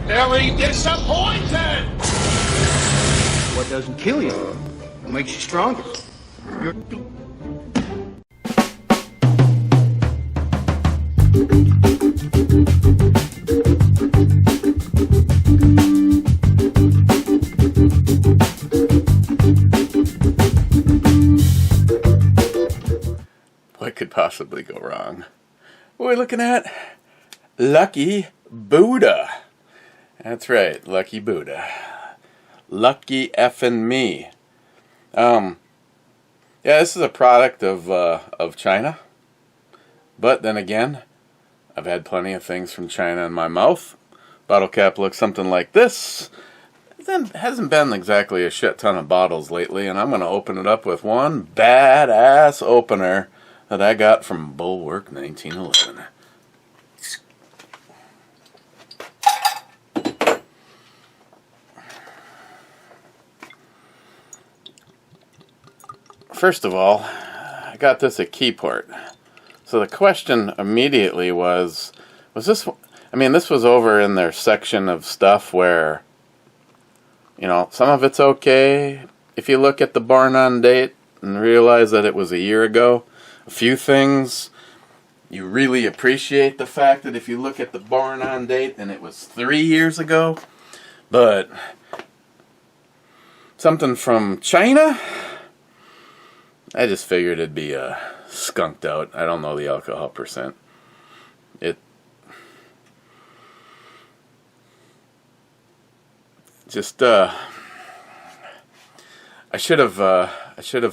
Very disappointed! What doesn't kill you makes you stronger. You're... What could possibly go wrong? What are we looking at? Lucky Buddha. That's right, Lucky Buddha. Lucky effing me. Yeah, this is a product of China. But then again, I've had plenty of things from China in my mouth. Bottle cap looks something like this. There hasn't been exactly a shit ton of bottles lately, and I'm going to open it up with one badass opener that I got from Bulwark 1911. First of all, I got this at Keyport. So the question immediately was this, I mean, this was over in their section of stuff where, you know, some of it's okay if you look at the born on date and realize that it was a year ago. A few things, you really appreciate the fact that if you look at the born on date and it was 3 years ago. But something from China, I just figured it'd be skunked out. I don't know the alcohol percent. It just I should have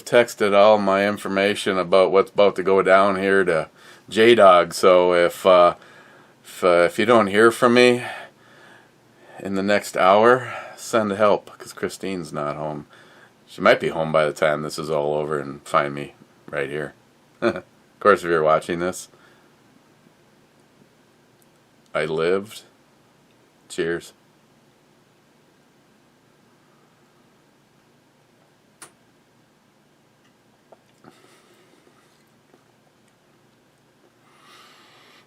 texted all my information about what's about to go down here to J-Dog. So if you don't hear from me in the next hour, send help, because Christine's not home. She might be home by the time this is all over and find me right here. Of course, if you're watching this, I lived. Cheers.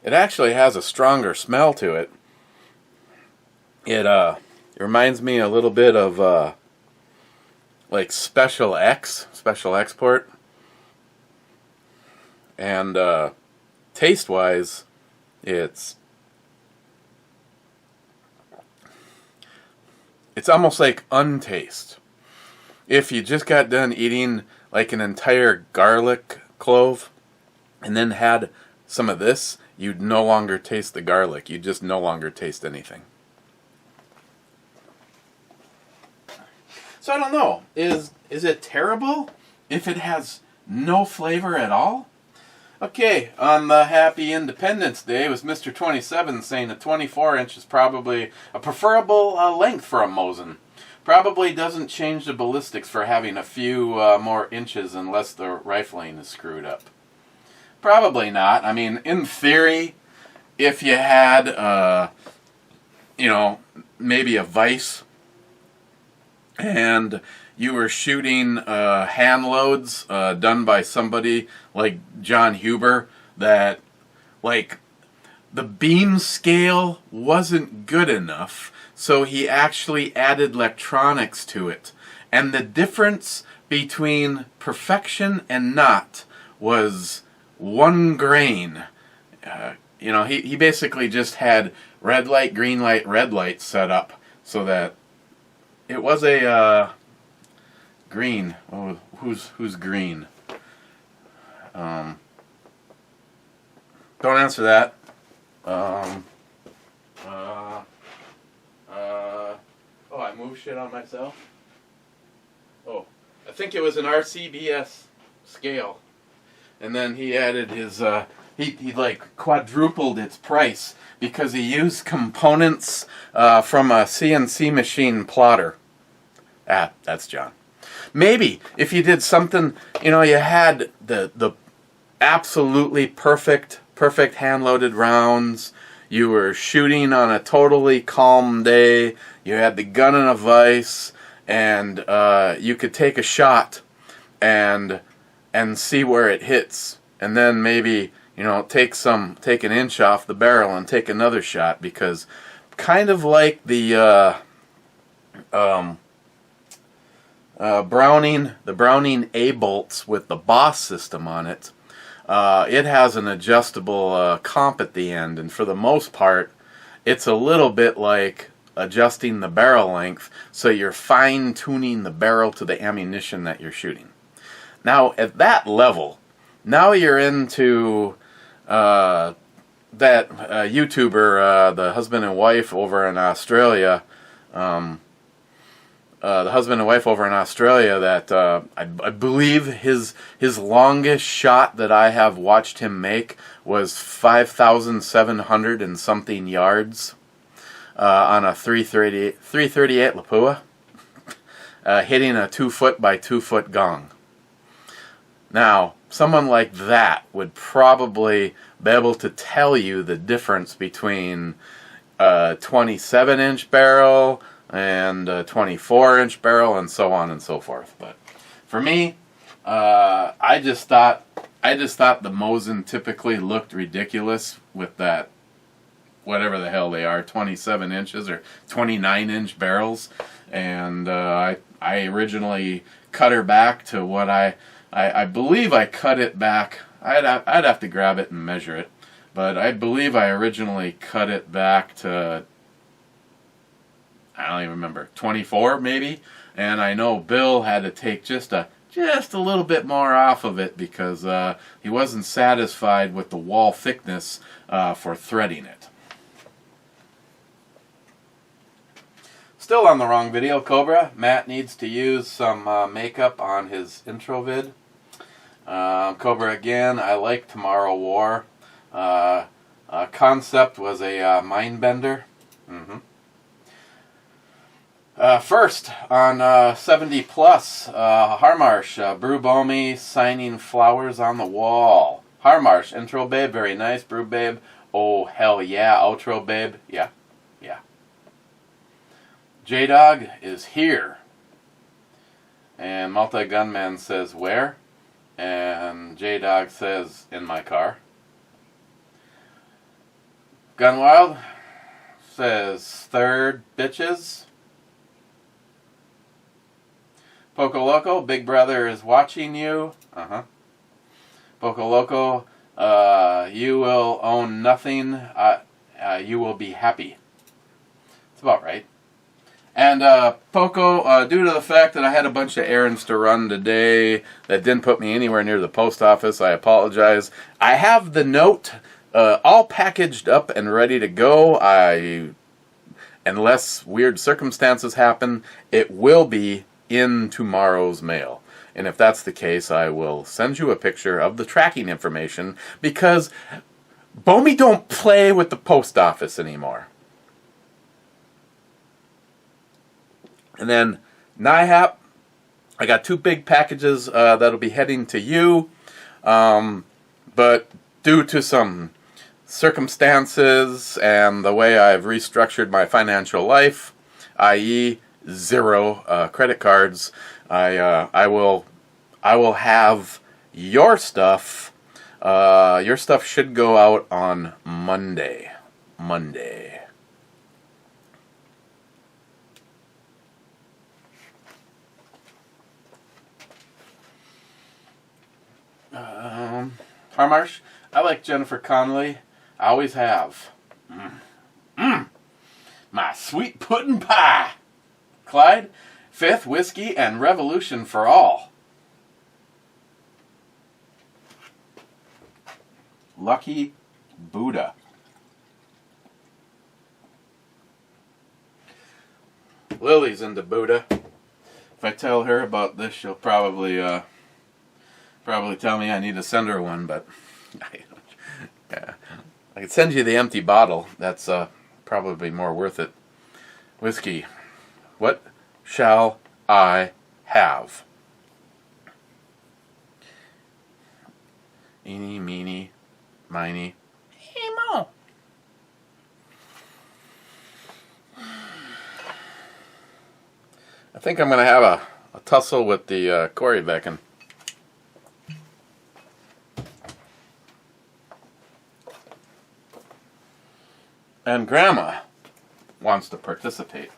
It actually has a stronger smell to it. It reminds me a little bit of like Special Export. And taste-wise, it's almost like untaste. If you just got done eating like an entire garlic clove and then had some of this, you'd no longer taste the garlic. You just no longer taste anything. So I don't know. Is it terrible if it has no flavor at all? Okay, on the Happy Independence Day was Mr. 27 saying a 24-inch is probably a preferable length for a Mosin. Probably doesn't change the ballistics for having a few more inches unless the rifling is screwed up. Probably not. I mean, in theory, if you had, you know, maybe a vise and you were shooting hand loads done by somebody like John Huber, that, like, the beam scale wasn't good enough, so he actually added electronics to it. And the difference between perfection and not was 1 grain. You know, he basically just had red light, green light, red light set up so that it was a green. Oh, who's green? Don't answer that. Oh, I moved shit on myself. Oh, I think it was an RCBS scale. And then he added his, he like quadrupled its price because he used components from a CNC machine plotter. Ah, that's John. Maybe if you did something, you know, you had the absolutely perfect hand-loaded rounds. You were shooting on a totally calm day. You had the gun in a vise, and you could take a shot and see where it hits, and then maybe, you know, take an inch off the barrel and take another shot, because kind of like the Browning A bolts with the Boss system on it. It has an adjustable comp at the end, and for the most part, it's a little bit like adjusting the barrel length, so you're fine-tuning the barrel to the ammunition that you're shooting. Now, at that level, now you're into that YouTuber, the husband and wife over in Australia. The husband and wife over in Australia that I believe his longest shot that I have watched him make was 5,700 and something yards on a 338 Lapua, hitting a 2 foot by 2 foot gong. Now, someone like that would probably be able to tell you the difference between a 27-inch barrel and a 24-inch barrel, and so on and so forth. But for me, I just thought the Mosin typically looked ridiculous with that, whatever the hell they are, 27 inches or 29-inch barrels, and I originally cut her back to what I believe I cut it back. I'd have to grab it and measure it, but I believe I originally cut it back to, I don't even remember, 24 maybe, and I know Bill had to take just a little bit more off of it because he wasn't satisfied with the wall thickness for threading it. Still on the wrong video, Cobra. Matt needs to use some makeup on his intro vid. Cobra again, I like Tomorrow War. Concept was a mind bender. First, on 70 Plus, Harmarsh, Brew Bomi signing flowers on the wall. Harmarsh, intro babe, very nice. Brew babe, oh hell yeah. Outro babe, yeah. J-Dog is here. And Multi Gunman says, where? And J-Dog says, in my car. Gunwild says, third bitches. Poco Loco, Big Brother is watching you. Poco Loco, you will own nothing. You will be happy. It's about right. And Poco, due to the fact that I had a bunch of errands to run today that didn't put me anywhere near the post office, I apologize. I have the note all packaged up and ready to go. Unless weird circumstances happen, it will be in tomorrow's mail. And if that's the case, I will send you a picture of the tracking information, because Bomi don't play with the post office anymore. And then NIHAP, I got 2 big packages that'll be heading to you, but due to some circumstances and the way I've restructured my financial life, i.e. 0 credit cards, I will have your stuff. Your stuff should go out on Monday. Harmarsh, I like Jennifer Connelly. I always have. My sweet pudding pie. Clyde, 5th whiskey and revolution for all. Lucky Buddha. Lily's into Buddha. If I tell her about this, she'll probably tell me I need to send her one, but I could send you the empty bottle. That's probably more worth it. Whiskey. What shall I have? Eeny, meeny, miny, mo. I think I'm going to have a tussle with the Cory Becken. And Grandma, wants to participate.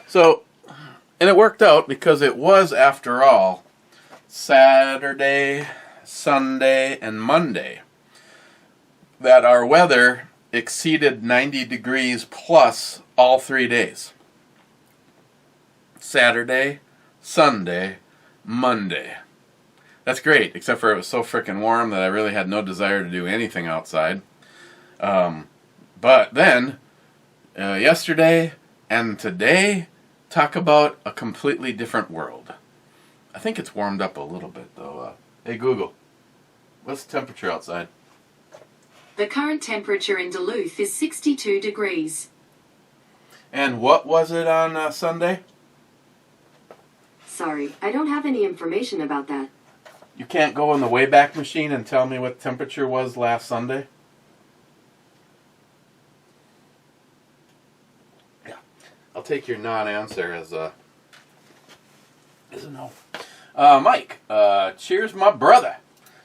So, and it worked out because it was, after all, Saturday, Sunday, and Monday that our weather exceeded 90 degrees plus all 3 days. Saturday, Sunday, Monday. That's great, except for it was so frickin' warm that I really had no desire to do anything outside. But then, yesterday and today, talk about a completely different world. I think it's warmed up a little bit, though. Hey, Google, what's the temperature outside? The current temperature in Duluth is 62 degrees. And what was it on Sunday? Sorry, I don't have any information about that. You can't go in the Wayback Machine and tell me what temperature was last Sunday? Yeah. I'll take your non-answer as a no. Mike, cheers my brother.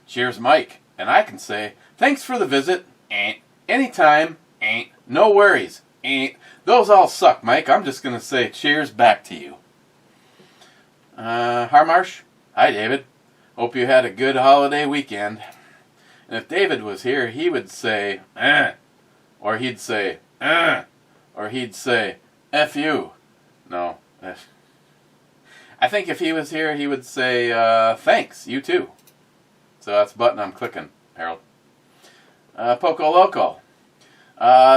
Cheers Mike. And I can say, thanks for the visit. Ain't. Anytime. Ain't. No worries. Ain't. Those all suck, Mike. I'm just going to say cheers back to you. Harmarsh. Hi, David. Hope you had a good holiday weekend. And if David was here, he would say, or he'd say, or he'd say, F you. No. I think if he was here, he would say, thanks, you too. So that's the button I'm clicking, Harold. Poco Loco.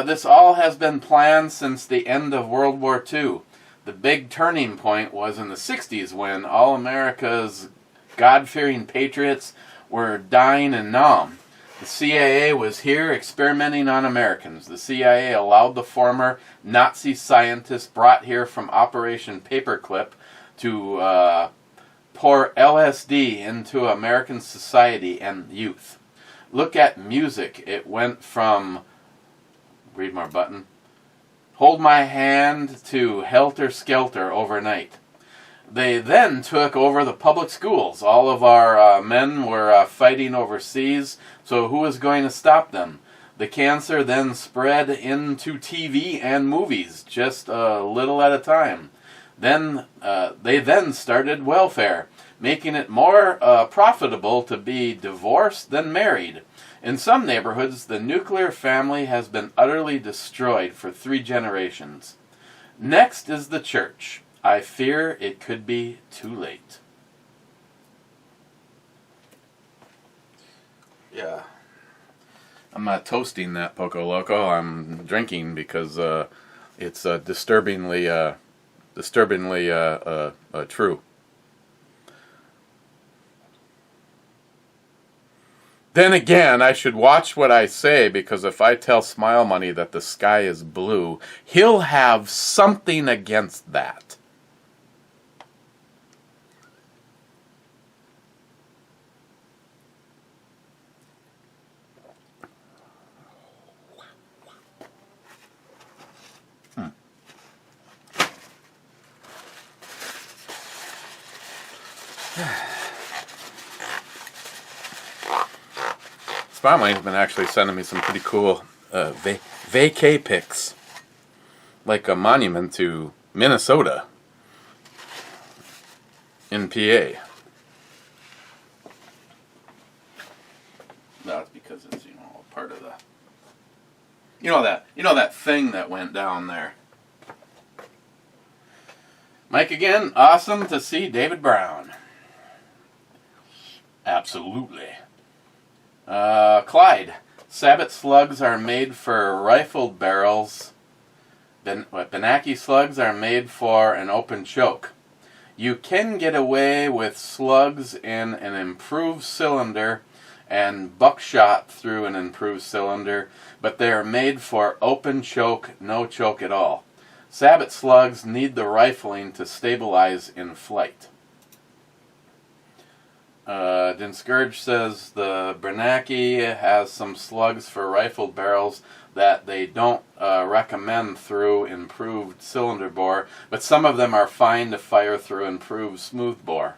This all has been planned since the end of World War II. The big turning point was in the 60s when all America's God-fearing patriots were dying in Nam. The CIA was here experimenting on Americans. The CIA allowed the former Nazi scientists brought here from Operation Paperclip to pour LSD into American society and youth. Look at music. It went from, read my button, Hold My Hand to Helter Skelter overnight. They then took over the public schools. All of our men were fighting overseas, so who was going to stop them? The cancer then spread into TV and movies, just a little at a time. Then they then started welfare, making it more profitable to be divorced than married. In some neighborhoods, the nuclear family has been utterly destroyed for 3 generations. Next is the church. I fear it could be too late. Yeah. I'm not toasting that, Poco Loco. I'm drinking because it's disturbingly true. Then again, I should watch what I say, because if I tell Smile Money that the sky is blue, he'll have something against that. Spotlight's been actually sending me some pretty cool vacay pics, like a monument to Minnesota in PA. No, it's because it's part of the that thing that went down there. Mike again, awesome to see David Brown. Absolutely. Clyde, Sabbat slugs are made for rifled barrels. Benaki slugs are made for an open choke. You can get away with slugs in an improved cylinder and buckshot through an improved cylinder, but they are made for open choke, no choke at all. Sabbat slugs need the rifling to stabilize in flight. Dinscourge says the Bernanke has some slugs for rifled barrels, that they don't recommend through improved cylinder bore, but some of them are fine to fire through improved smooth bore.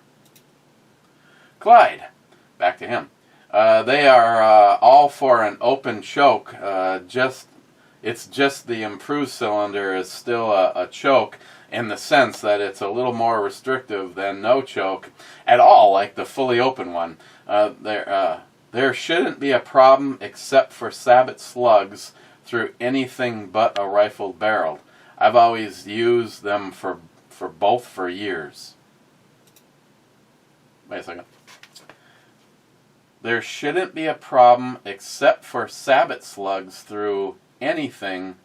Clyde, back to him. They are all for an open choke. It's just the improved cylinder is still a choke in the sense that it's a little more restrictive than no choke at all, like the fully open one. There shouldn't be a problem except for sabot slugs through anything but a rifled barrel. I've always used them for both for years. Wait a second. There shouldn't be a problem except for sabot slugs through anything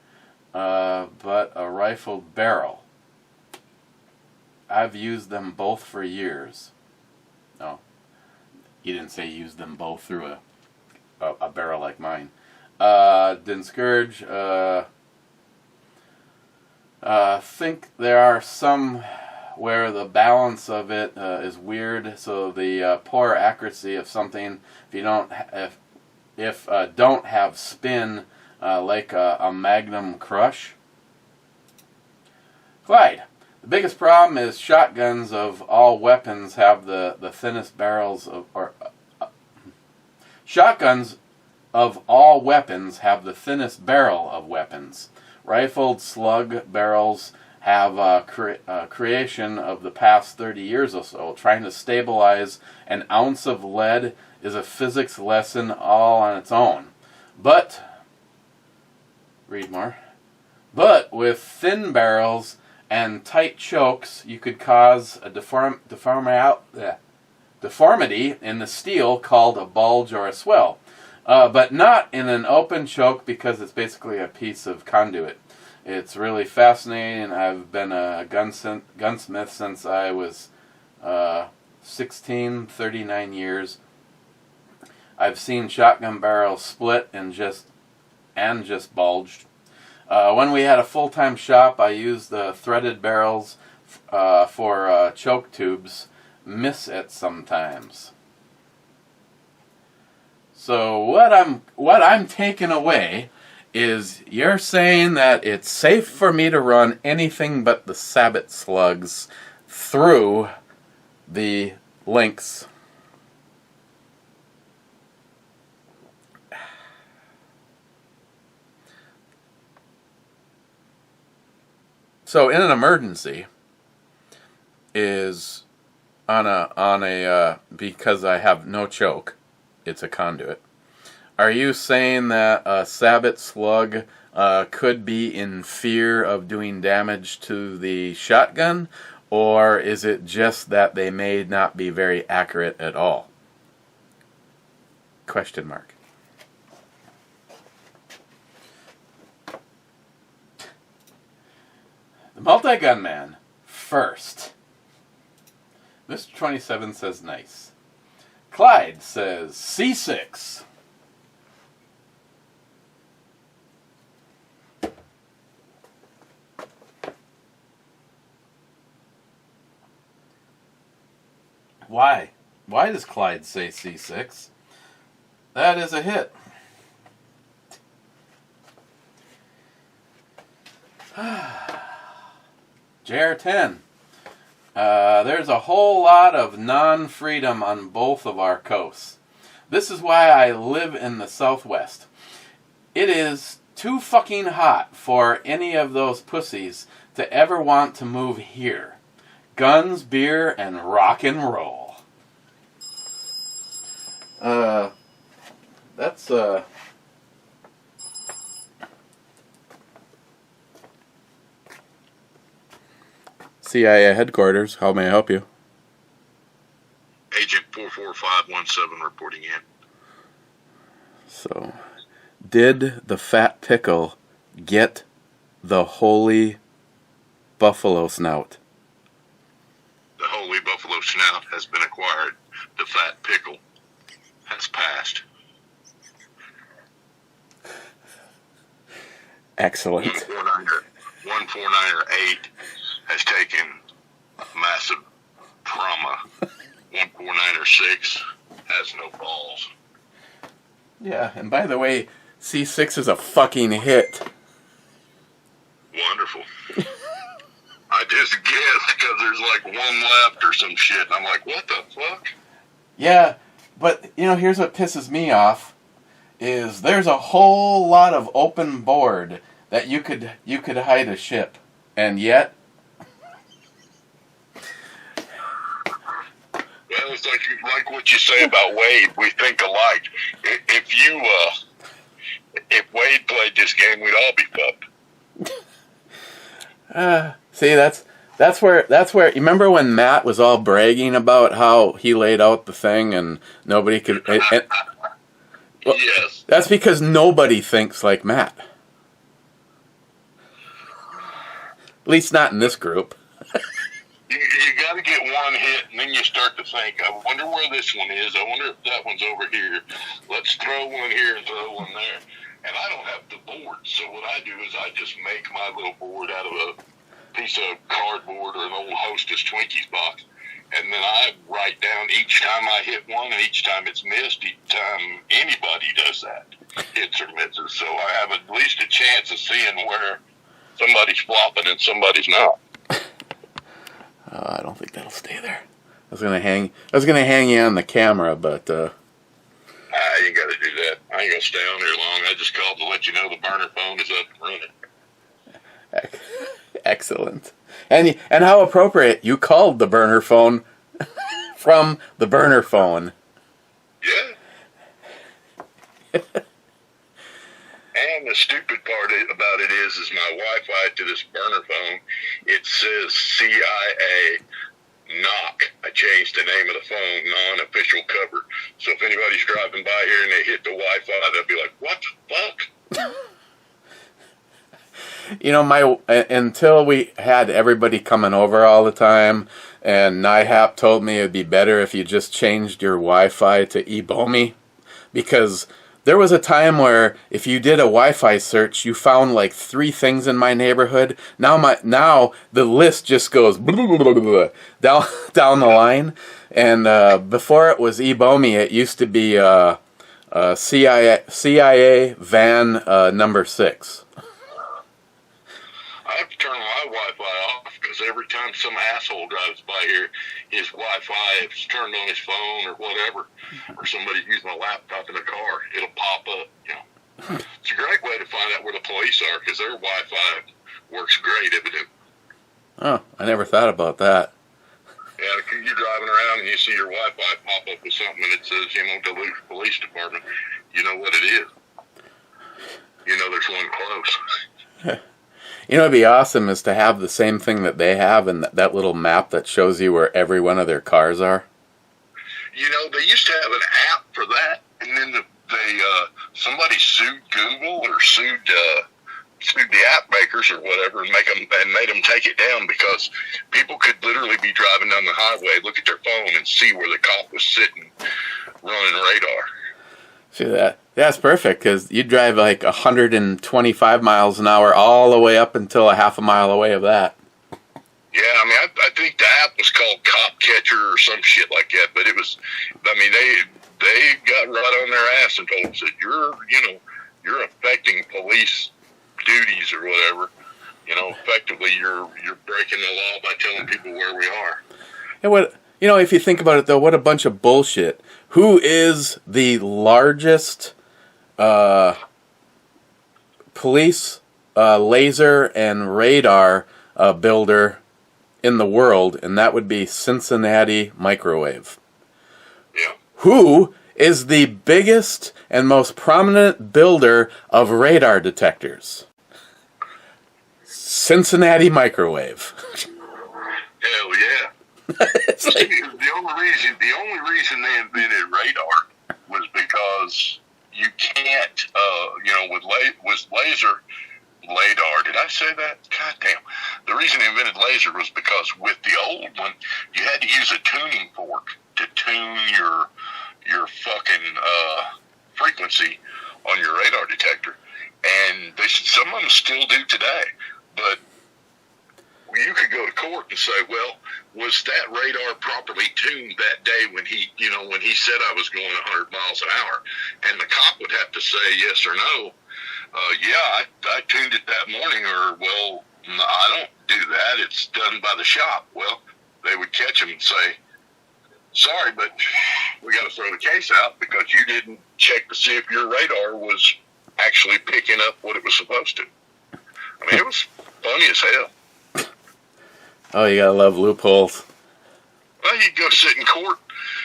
but a rifled barrel. I've used them both for years. No, you didn't say use them both through a barrel like mine. Didn't scourge. Think there are some where the balance of it is weird, so the poor accuracy of something, if you don't don't have spin like a Magnum Crush. Clyde, the biggest problem is shotguns of all weapons have the thinnest barrels shotguns of all weapons have the thinnest barrel of weapons. Rifled slug barrels have creation of the past 30 years or so. Trying to stabilize an ounce of lead is a physics lesson all on its own. But, read more, but with thin barrels and tight chokes, you could cause a deformity in the steel called a bulge or a swell. But not in an open choke because it's basically a piece of conduit. It's really fascinating. I've been a gunsmith since I was 16, 39 years. I've seen shotgun barrels split and just bulged. When we had a full-time shop, I used the threaded barrels for choke tubes. Miss it sometimes. So what I'm taking away is you're saying that it's safe for me to run anything but the sabot slugs through the links. So in an emergency is on a because I have no choke, it's a conduit. Are you saying that a sabot slug could be in fear of doing damage to the shotgun, or is it just that they may not be very accurate at all? Question mark. The multi-gun man first. Mr. 27 says nice. Clyde says C6. Why? Why does Clyde say C6? That is a hit. JR10. There's a whole lot of non-freedom on both of our coasts. This is why I live in the Southwest. It is too fucking hot for any of those pussies to ever want to move here. Guns, beer, and rock and roll. That's CIA headquarters. How may I help you? Agent 44517 reporting in. So, did the fat pickle get the holy buffalo snout? The holy buffalo snout has been acquired. The fat pickle has passed. Excellent. 149er8 has taken massive trauma. 149er6 has no balls. Yeah, and by the way, C6 is a fucking hit. Wonderful. I just guessed because there's like one left or some shit. And I'm like, what the fuck? Yeah, but here's what pisses me off is there's a whole lot of open board that you could hide a ship, and yet. Well, it's like what you say about Wade. We think alike. If Wade played this game, we'd all be fucked. See, that's where you remember when Matt was all bragging about how he laid out the thing and nobody could. Well, yes. That's because nobody thinks like Matt. At least not in this group. You got to get one hit, and then you start to think, I wonder where this one is. I wonder if that one's over here. Let's throw one here and throw one there. And I don't have the board, so what I do is I just make my little board out of a piece of cardboard or an old Hostess Twinkies box. And then I write down each time I hit one and each time it's missed, each time anybody does that, hits or misses. So I have at least a chance of seeing where somebody's flopping and somebody's not. I don't think that'll stay there. I was gonna hang you on the camera, but I ain't got to do that. I ain't gonna stay on there long. I just called to let you know the burner phone is up and running. Excellent. And how appropriate you called the burner phone from the burner phone. Yeah. And the stupid part about it is my Wi-Fi to this burner phone, it says CIA knock. I changed the name of the phone, non-official cover. So if anybody's driving by here and they hit the Wi-Fi, they'll be like, what the fuck? Until we had everybody coming over all the time, and NIHAP told me it'd be better if you just changed your Wi-Fi to eBomi, because there was a time where if you did a Wi-Fi search, you found like 3 things in my neighborhood. Now the list just goes down the line. And before it was eBomi, it used to be CIA van number 6. I have to turn my Wi-Fi off because every time some asshole drives by here, his Wi-Fi is turned on his phone or whatever, or somebody's using my laptop in the car, it'll pop up. It's a great way to find out where the police are because their Wi-Fi works great, evidently. Oh, I never thought about that. Yeah, if you're driving around and you see your Wi-Fi pop up with something and it says, Duluth Police Department, you know what it is. You know there's one close. It'd be awesome is to have the same thing that they have and that little map that shows you where every one of their cars are. They used to have an app for that, and then somebody sued Google or sued the app makers or whatever and made them take it down because people could literally be driving down the highway, look at their phone, and see where the cop was sitting running radar. See that? That's perfect because you drive like 125 miles an hour all the way up until a half a mile away of that. Yeah, I think the app was called Cop Catcher or some shit like that, but it was, they got right on their ass and told us that you're affecting police duties or whatever. Effectively you're breaking the law by telling people where we are. And if you think about it though, what a bunch of bullshit. Who is the largest police laser and radar builder in the world? And that would be Cincinnati Microwave. Yeah. Who is the biggest and most prominent builder of radar detectors? Cincinnati Microwave. Hell yeah. The only reason they invented radar was because you can't, with laser radar. Did I say that? God damn. The reason they invented laser was because with the old one, you had to use a tuning fork to tune your fucking frequency on your radar detector, and some of them still do today. But you could go to court and say, well, was that radar properly tuned that day when he said I was going 100 miles an hour? And the cop would have to say yes or no. Yeah, I tuned it that morning, or, well, no, I don't do that. It's done by the shop. Well, they would catch him and say, sorry, but we got to throw the case out because you didn't check to see if your radar was actually picking up what it was supposed to. I mean, it was funny as hell. Oh, you gotta love loopholes. Well, you'd go sit in court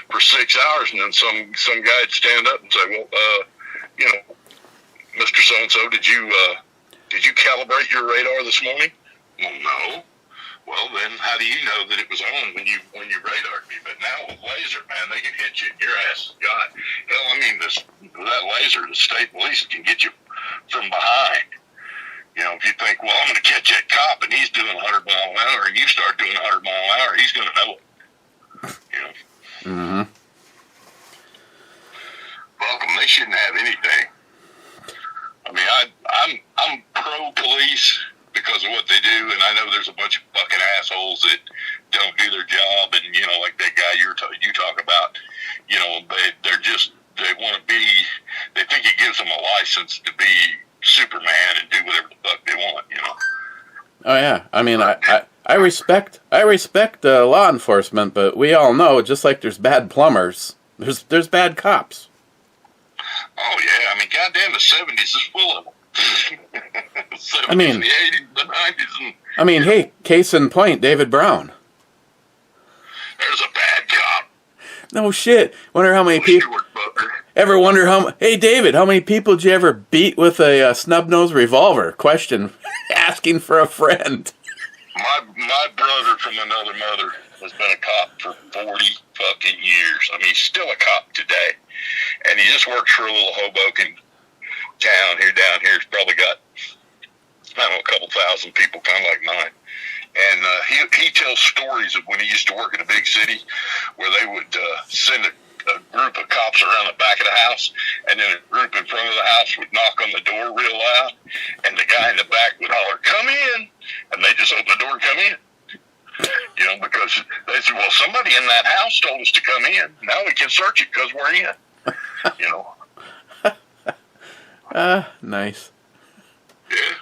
for 6 hours, and then some guy'd stand up and say, well, Mr. So-and-so, did you calibrate your radar this morning? Well, no. Well, then how do you know that it was on when you radared me? But now with laser, man, they can hit you in your ass. God, hell, I mean, that laser, the state police can get you from behind. You know, if you think, well, I'm going to catch that cop and he's doing 100 mile an hour, and you start doing 100 mile an hour, he's going to know it. You know. Mm-hmm. Fuck them. They shouldn't have anything. I mean, I'm pro police because of what they do, and I know there's a bunch of fucking assholes that don't do their job, and like that guy you talk about, they want to be, they think it gives them a license to be Superman and do whatever the fuck they want, Oh yeah, I mean, I respect law enforcement, but we all know, just like there's bad plumbers, there's bad cops. Oh yeah, I mean, goddamn, the 70s is full of them. The 70s, I mean, the 80s, the 90s, I mean, hey, case in point, David Brown. There's a bad cop. No shit. Wonder how many people. Ever wonder hey David, how many people did you ever beat with a snub-nosed revolver? Question, asking for a friend. My brother from another mother has been a cop for 40 fucking years. I mean, he's still a cop today. And he just works for a little Hoboken town down here. He's probably got, a couple thousand people, kind of like mine. And he tells stories of when he used to work in a big city where they would send a group of cops around the back of the house, and then a group in front of the house would knock on the door real loud, and the guy in the back would holler, "Come in," and they just open the door and come in. Because they said, well, somebody in that house told us to come in. Now we can search it because we're in. Nice. Yeah.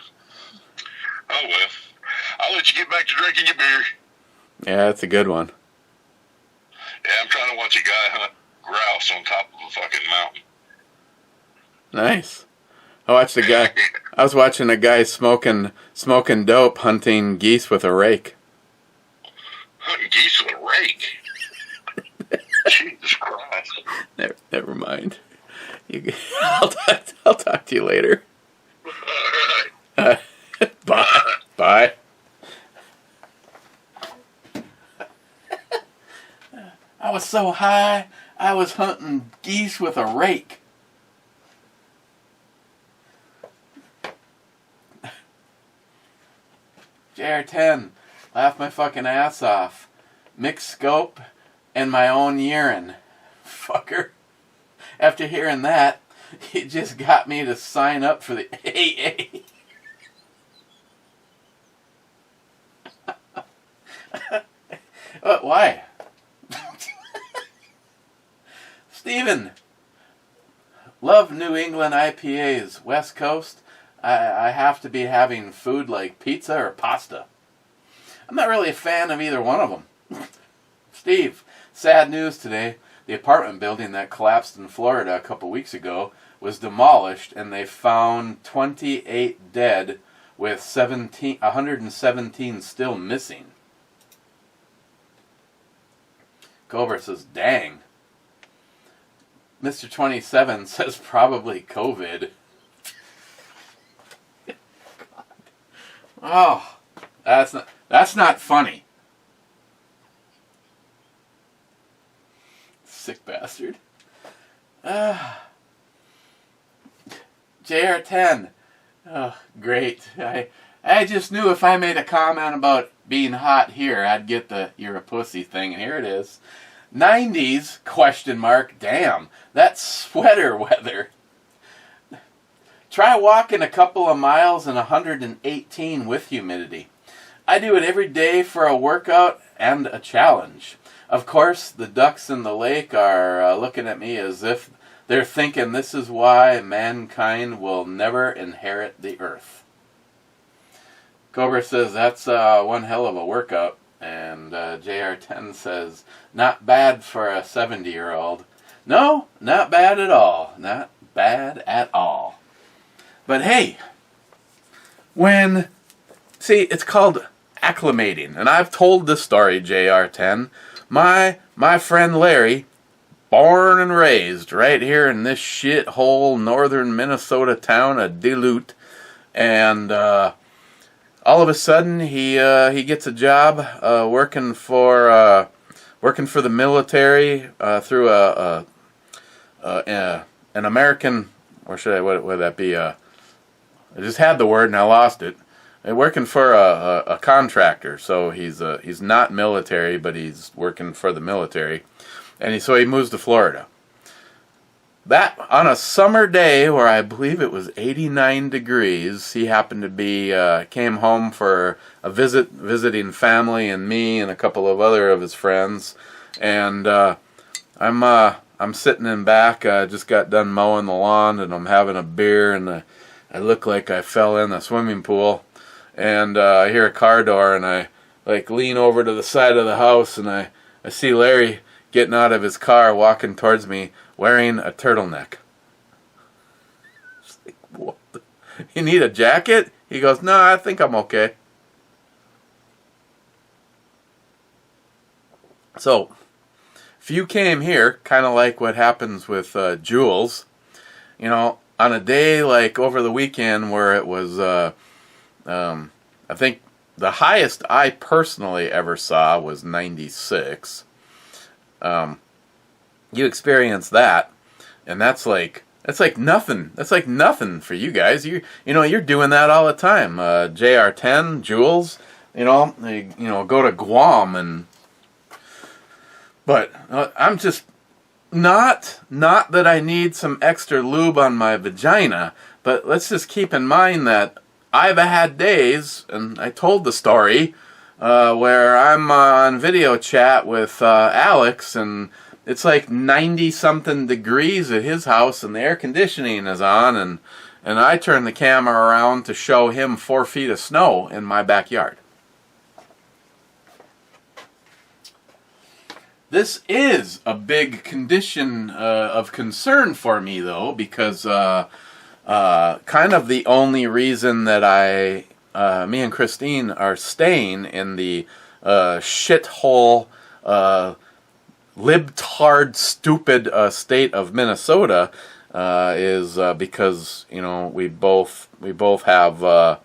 Oh, well. I'll let you get back to drinking your beer. Yeah, that's a good one. Yeah, I'm trying to watch a guy hunt grouse on top of a fucking mountain. Nice. I was watching a guy smoking dope, hunting geese with a rake. Hunting geese with a rake? Jesus Christ. Never mind. I'll talk to you later. All right. Bye. Bye. I was so high, I was hunting geese with a rake. JR10, laugh my fucking ass off. Mixed scope and my own urine. Fucker. After hearing that, it just got me to sign up for the AA. Why? Steven, love New England IPAs. West Coast, I have to be having food like pizza or pasta. I'm not really a fan of either one of them. Steve, sad news today. The apartment building that collapsed in Florida a couple weeks ago was demolished, and they found 28 dead with 117 still missing. Cobra says, dang. Mr. 27 says probably COVID. Oh, that's not funny. Sick bastard. JR10. Oh, great. I just knew if I made a comment about being hot here, I'd get the "you're a pussy" thing, and here it is. 90s, question mark, damn, that's sweater weather. Try walking a couple of miles in 118 with humidity. I do it every day for a workout and a challenge. Of course, the ducks in the lake are looking at me as if they're thinking this is why mankind will never inherit the earth. Cobra says that's one hell of a workout. And JR10 says, not bad for a 70-year-old. No, not bad at all. Not bad at all. But hey, see, it's called acclimating. And I've told this story, JR10. My friend Larry, born and raised right here in this shithole northern Minnesota town of Duluth. And all of a sudden, he gets a job working for the military through an American, or should I? What would that be? I just had the word and I lost it. Working for a contractor, so he's not military, but he's working for the military, and so he moves to Florida. That, on a summer day where I believe it was 89 degrees, he happened to be, came home for a visiting family and me and a couple of other of his friends. And I'm sitting in back, I just got done mowing the lawn and I'm having a beer and I look like I fell in the swimming pool. And I hear a car door and I lean over to the side of the house and I see Larry getting out of his car, walking towards me, wearing a turtleneck. Like, what the? You need a jacket? He goes, no, I think I'm okay. So, if you came here, kind of like what happens with Jules, you know, on a day like over the weekend where it was, I think the highest I personally ever saw was 96. You experience that, and that's like nothing. That's like nothing for you guys. You know you're doing that all the time. JR10, Jules, you know, go to Guam but I'm just not that I need some extra lube on my vagina, but let's just keep in mind that I've had days, and I told the story, where I'm on video chat with Alex, and it's like 90-something degrees at his house, and the air conditioning is on, and I turn the camera around to show him 4 feet of snow in my backyard. This is a big condition of concern for me, though, because kind of the only reason that me and Christine are staying in the shithole, libtard, stupid state of Minnesota is because, you know, we both have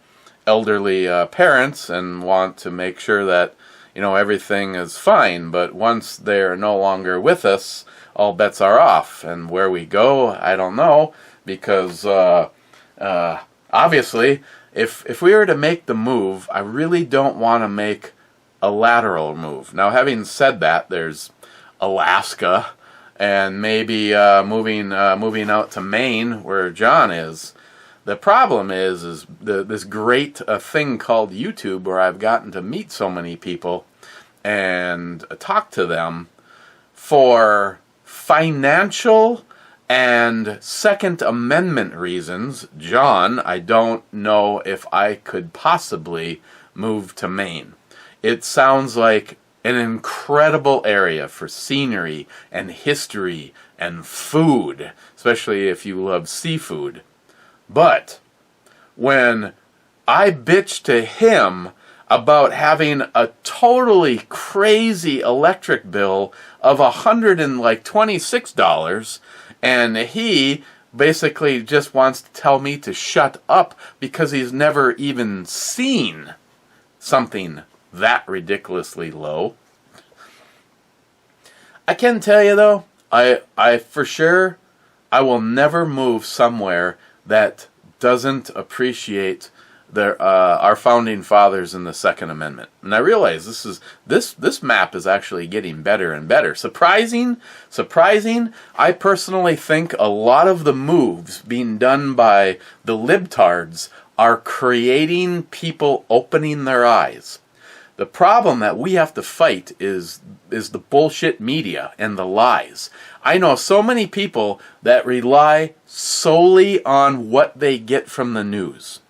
elderly parents and want to make sure that, you know, everything is fine. But once they're no longer with us, all bets are off. And where we go, I don't know, because obviously, if we were to make the move, I really don't want to make a lateral move. Now, having said that, there's Alaska and maybe moving out to Maine, where John is. The problem is this great thing called YouTube, where I've gotten to meet so many people and talk to them for financial and Second Amendment reasons. John, I don't know if I could possibly move to Maine. It sounds like an incredible area for scenery and history and food, especially if you love seafood. But when I bitch to him about having a totally crazy electric bill of $126, and he basically just wants to tell me to shut up because he's never even seen something that ridiculously low. I can tell you though, I for sure, I will never move somewhere that doesn't appreciate our founding fathers in the Second Amendment. And I realize this map is actually getting better and better. Surprising. I personally think a lot of the moves being done by the libtards are creating people opening their eyes. The problem that we have to fight is the bullshit media and the lies. I know so many people that rely solely on what they get from the news.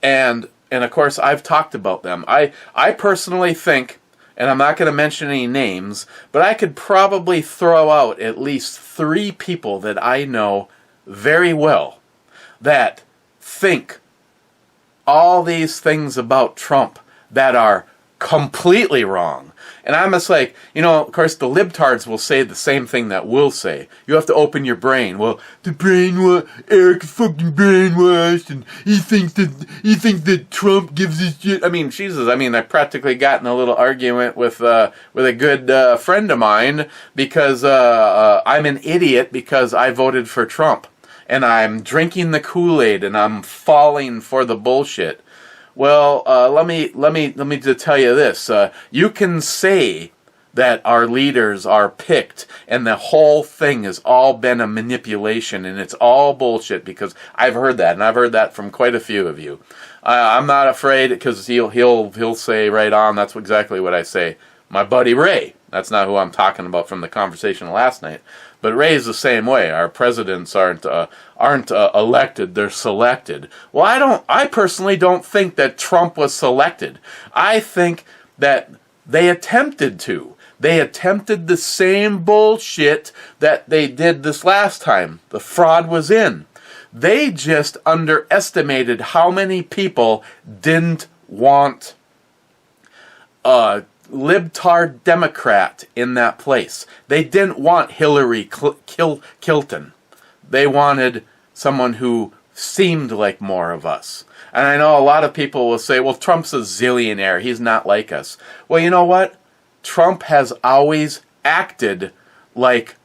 And of course, I've talked about them. I personally think, and I'm not going to mention any names, but I could probably throw out at least 3 people that I know very well that think all these things about Trump that are completely wrong. And I'm just like, of course the libtards will say the same thing that we'll say. You have to open your brain. Well, Eric fucking brainwashed, and he thinks that Trump gives a shit. I mean, Jesus, I practically got in a little argument with a good friend of mine because I'm an idiot because I voted for Trump. And I'm drinking the Kool-Aid and I'm falling for the bullshit. Well, let me just tell you this. You can say that our leaders are picked and the whole thing has all been a manipulation and it's all bullshit, because I've heard that, and I've heard that from quite a few of you. I'm not afraid, because he'll say right on, that's exactly what I say. My buddy Ray, that's not who I'm talking about from the conversation last night. But Ray's the same way. Our presidents aren't elected; they're selected. Well, I personally don't think that Trump was selected. I think that they attempted to. They attempted the same bullshit that they did this last time. The fraud was in. They just underestimated how many people didn't want libtard Democrat in that place. They didn't want Hillary Clinton. They wanted someone who seemed like more of us. And I know a lot of people will say, well, Trump's a zillionaire. He's not like us. Well, you know what? Trump has always acted like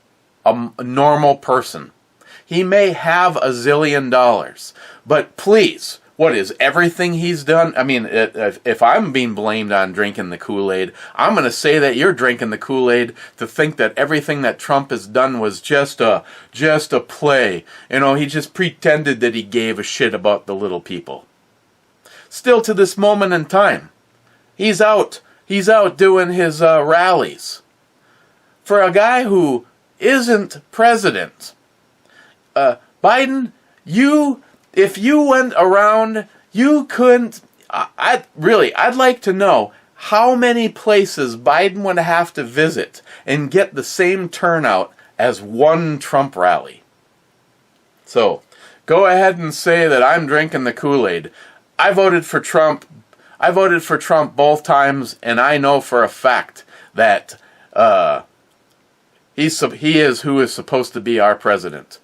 a normal person. He may have $1 zillion, but please, what is everything he's done? I mean, if I'm being blamed on drinking the Kool-Aid, I'm going to say that you're drinking the Kool-Aid to think that everything that Trump has done was just a play. He just pretended that he gave a shit about the little people. Still, to this moment in time, he's out doing his rallies. For a guy who isn't president, Biden, if you went around, you couldn't. I'd like to know how many places Biden would have to visit and get the same turnout as one Trump rally. So, go ahead and say that I'm drinking the Kool-Aid. I voted for Trump. I voted for Trump both times, and I know for a fact that he is who is supposed to be our president.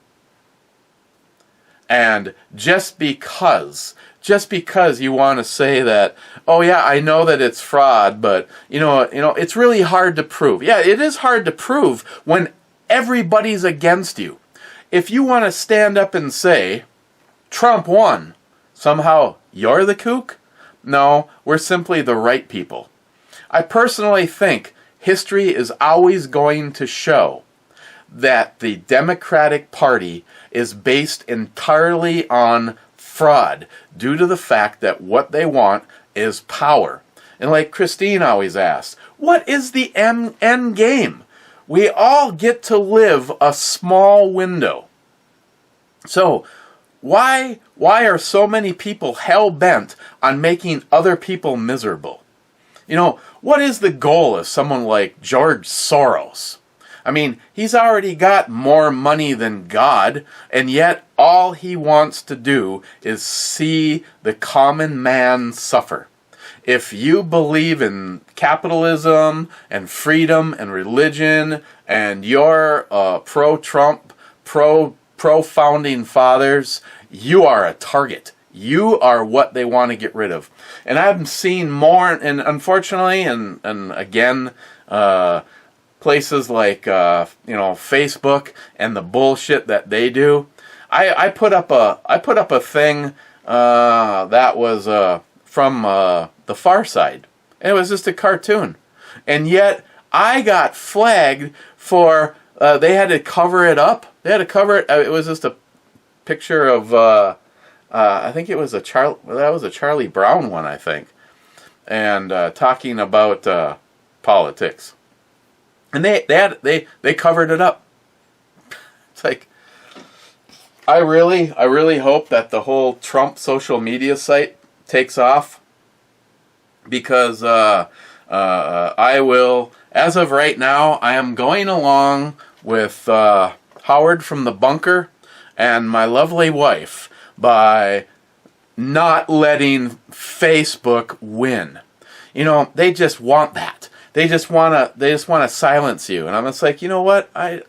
And just because you want to say that, oh yeah, I know that it's fraud, but it's really hard to prove. Yeah, it is hard to prove when everybody's against you. If you want to stand up and say, Trump won, somehow you're the kook? No, we're simply the right people. I personally think history is always going to show that the Democratic Party is based entirely on fraud due to the fact that what they want is power. And like Christine always asks, what is the end game? We all get to live a small window. So, why are so many people hell-bent on making other people miserable? What is the goal of someone like George Soros? I mean, he's already got more money than God, and yet all he wants to do is see the common man suffer. If you believe in capitalism and freedom and religion, and you're pro-Trump, pro-founding fathers, you are a target. You are what they want to get rid of. And I've seen more, and unfortunately, and again, places like Facebook and the bullshit that they do. I put up a thing that was from the Far Side. It was just a cartoon, and yet I got flagged for. They had to cover it up. They had to cover it. It was just a picture of. I think it was that was a Charlie Brown one, I think. and talking about politics, and they covered it up. It's like, I really hope that the whole Trump social media site takes off, because I will, as of right now, I am going along with Howard from the bunker and my lovely wife by not letting Facebook win. You know, they just want that. They just want to silence you. And I'm just like, you know what? I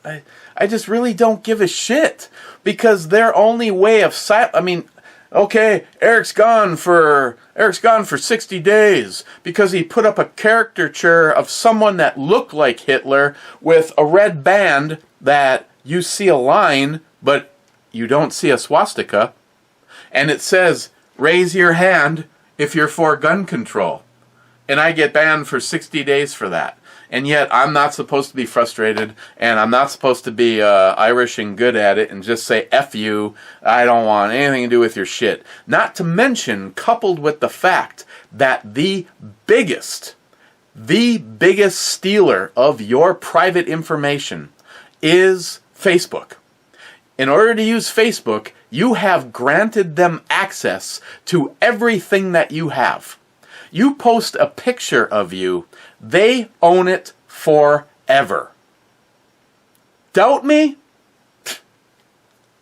just really don't give a shit, because their only way of okay, Eric's gone for 60 days because he put up a caricature of someone that looked like Hitler with a red band that you see a line, but you don't see a swastika, and it says, "Raise your hand if you're for gun control." And I get banned for 60 days for that. And yet I'm not supposed to be frustrated, and I'm not supposed to be Irish and good at it and just say, F you, I don't want anything to do with your shit. Not to mention, coupled with the fact that the biggest stealer of your private information is Facebook. In order to use Facebook, you have granted them access to everything that you have. You post a picture of you, they own it forever. Doubt me?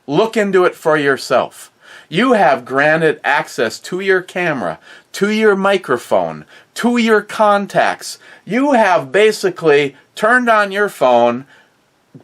Look into it for yourself. You have granted access to your camera, to your microphone, to your contacts. You have basically turned on your phone,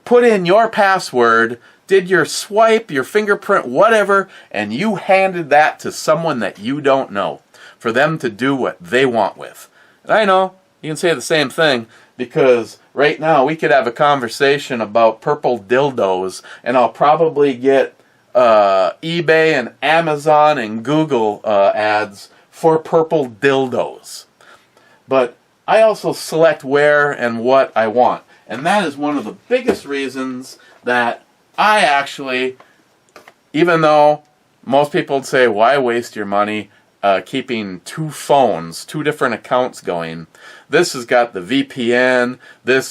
put in your password, did your swipe, your fingerprint, whatever, and you handed that to someone that you don't know for them to do what they want with. And I know, you can say the same thing, because right now we could have a conversation about purple dildos, and I'll probably get eBay and Amazon and Google ads for purple dildos. But I also select where and what I want. And that is one of the biggest reasons that I actually, even though most people would say, why waste your money keeping two phones, two different accounts going? This has got the VPN.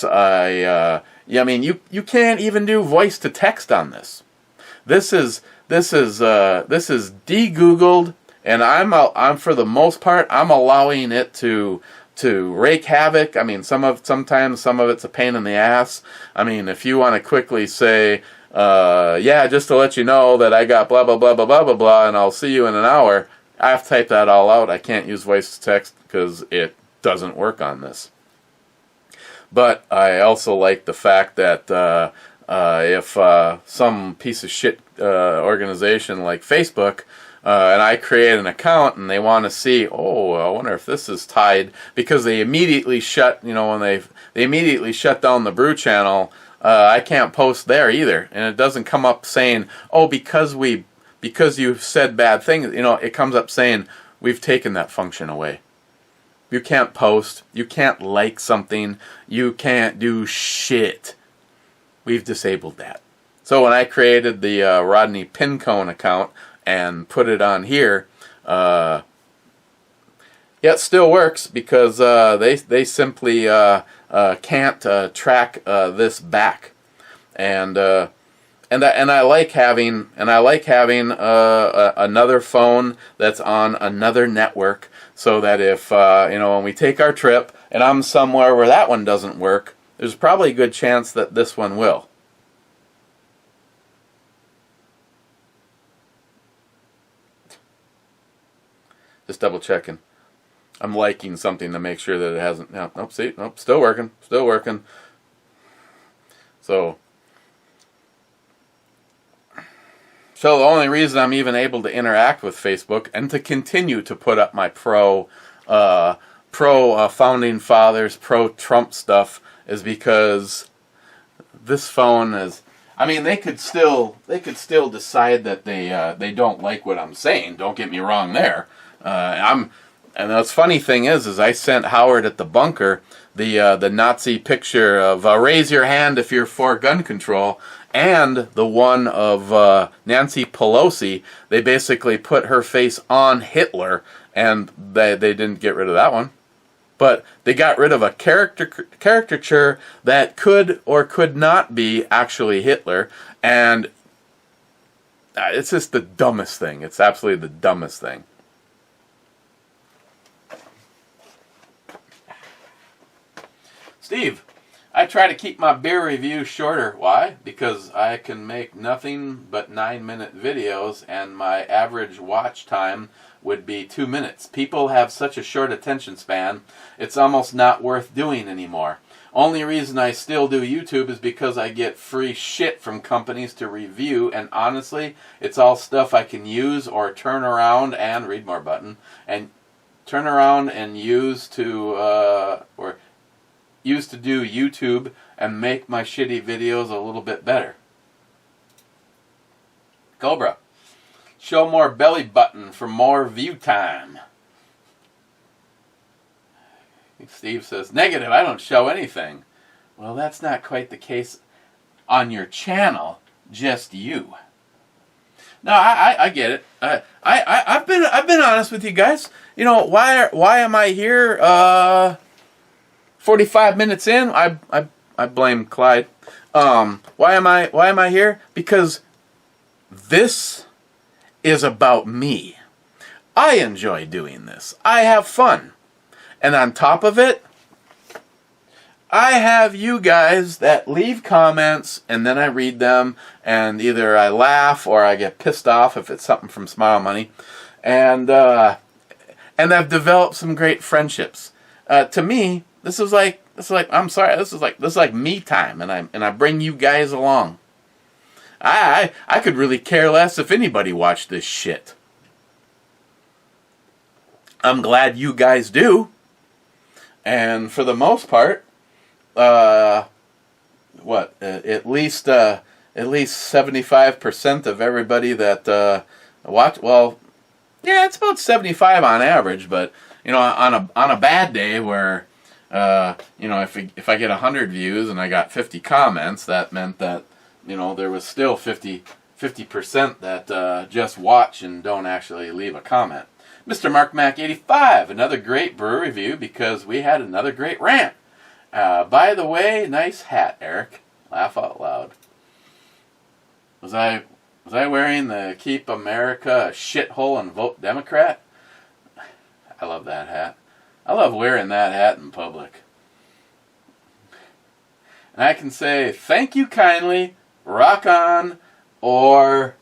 I mean, you can't even do voice to text on this. This is de-Googled, and I'm for the most part, I'm allowing it to wreak havoc. I mean, sometimes some of it's a pain in the ass. I mean, if you want to quickly say, yeah, just to let you know that I got blah blah blah blah blah blah blah, and I'll see you in an hour, I have to type that all out. I can't use voice to text because it doesn't work on this. But I also like the fact that if some piece of shit organization like Facebook, and I create an account and they want to see, oh, I wonder if this is tied, because they immediately shut, when they immediately shut down the Brew channel, I can't post there either. And it doesn't come up saying, oh, because you've said bad things, it comes up saying, we've taken that function away. You can't post, you can't like something, you can't do shit. We've disabled that. So when I created the Rodney Pincone account and put it on here, yeah, it still works, because they simply can't track this back, and I like having another phone that's on another network, so that if when we take our trip and I'm somewhere where that one doesn't work, there's probably a good chance that this one will. Just double checking. I'm liking something to make sure that it hasn't. Nope, see, nope, still working. So the only reason I'm even able to interact with Facebook and to continue to put up my pro founding fathers, pro Trump stuff is because this phone is. I mean, they could still decide that they don't like what I'm saying. Don't get me wrong there. And the funny thing is I sent Howard at the bunker the Nazi picture of raise your hand if you're for gun control, and the one of Nancy Pelosi. They basically put her face on Hitler and they didn't get rid of that one. But they got rid of a caricature that could or could not be actually Hitler, and it's just the dumbest thing. It's absolutely the dumbest thing. Steve, I try to keep my beer reviews shorter. Why? Because I can make nothing but 9-minute videos, and my average watch time would be 2 minutes. People have such a short attention span, it's almost not worth doing anymore. Only reason I still do YouTube is because I get free shit from companies to review, and honestly, it's all stuff I can use or turn around and read more button and turn around and use to do YouTube and make my shitty videos a little bit better. Cobra, show more belly button for more view time. Steve says, negative, I don't show anything. Well, that's not quite the case on your channel, just you. No, I get it. I've been honest with you guys. You know, why am I here 45 minutes in? I blame Clyde. Why am I here? Because this is about me. I enjoy doing this. I have fun. And on top of it, I have you guys that leave comments, and then I read them, and either I laugh or I get pissed off if it's something from Smile Money, and I've developed some great friendships. To me, this is like I'm sorry, this is like me time, and I bring you guys along. I could really care less if anybody watched this shit. I'm glad you guys do. And for the most part, at least 75% of everybody that watch, well, yeah, it's about 75 on average. But you know, on a bad day where you know, if I get 100 views and I got 50 comments, that meant that, you know, there was still 50% that just watch and don't actually leave a comment. Mr. Mark Mac 85, another great brew review because we had another great rant. By the way, nice hat, Eric. Laugh out loud. Was I wearing the Keep America a Shithole and Vote Democrat? I love that hat. I love wearing that hat in public. And I can say, thank you kindly, rock on, or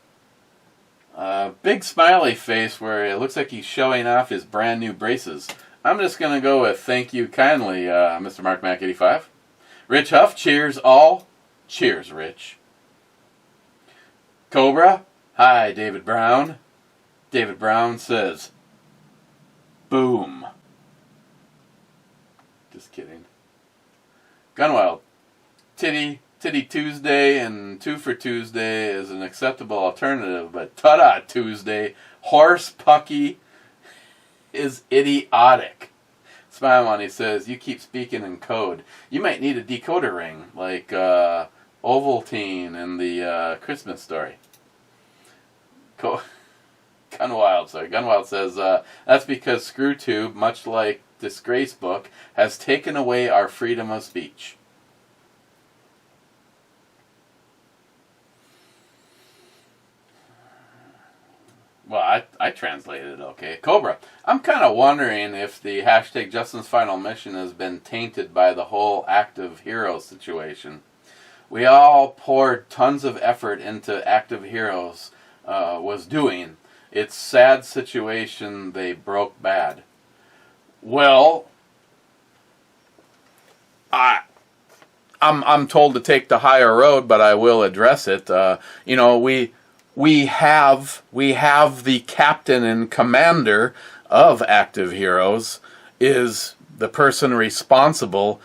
a big smiley face where it looks like he's showing off his brand new braces. I'm just going to go with thank you kindly, Mr. Mark Mac 85. Rich Huff, cheers all. Cheers, Rich. Cobra, hi, David Brown. David Brown says, boom. Just kidding. Gunwild, Titty Tuesday and Two for Tuesday is an acceptable alternative, but Ta-da Tuesday, Horse Pucky is idiotic. Smile on, he says, you keep speaking in code. You might need a decoder ring, like Ovaltine in the Christmas Story. Gunwild says, that's because ScrewTube, much like Disgrace Book, has taken away our freedom of speech. Well, I translated it okay. Cobra, I'm kind of wondering if the hashtag Justin's Final Mission has been tainted by the whole active hero situation. We all poured tons of effort into active heroes was doing. It's sad situation they broke bad. Well, I'm told to take the higher road, but I will address it. You know, we have the captain and commander of active heroes is the person responsible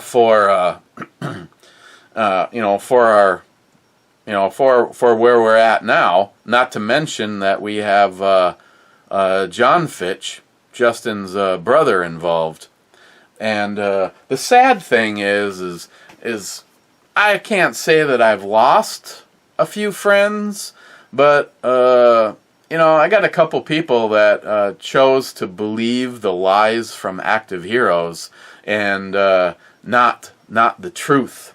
for for where we're at now. Not to mention that we have John Fitch, Justin's brother, involved. And the sad thing is I can't say that I've lost a few friends, but I got a couple people that chose to believe the lies from Active Heroes and not the truth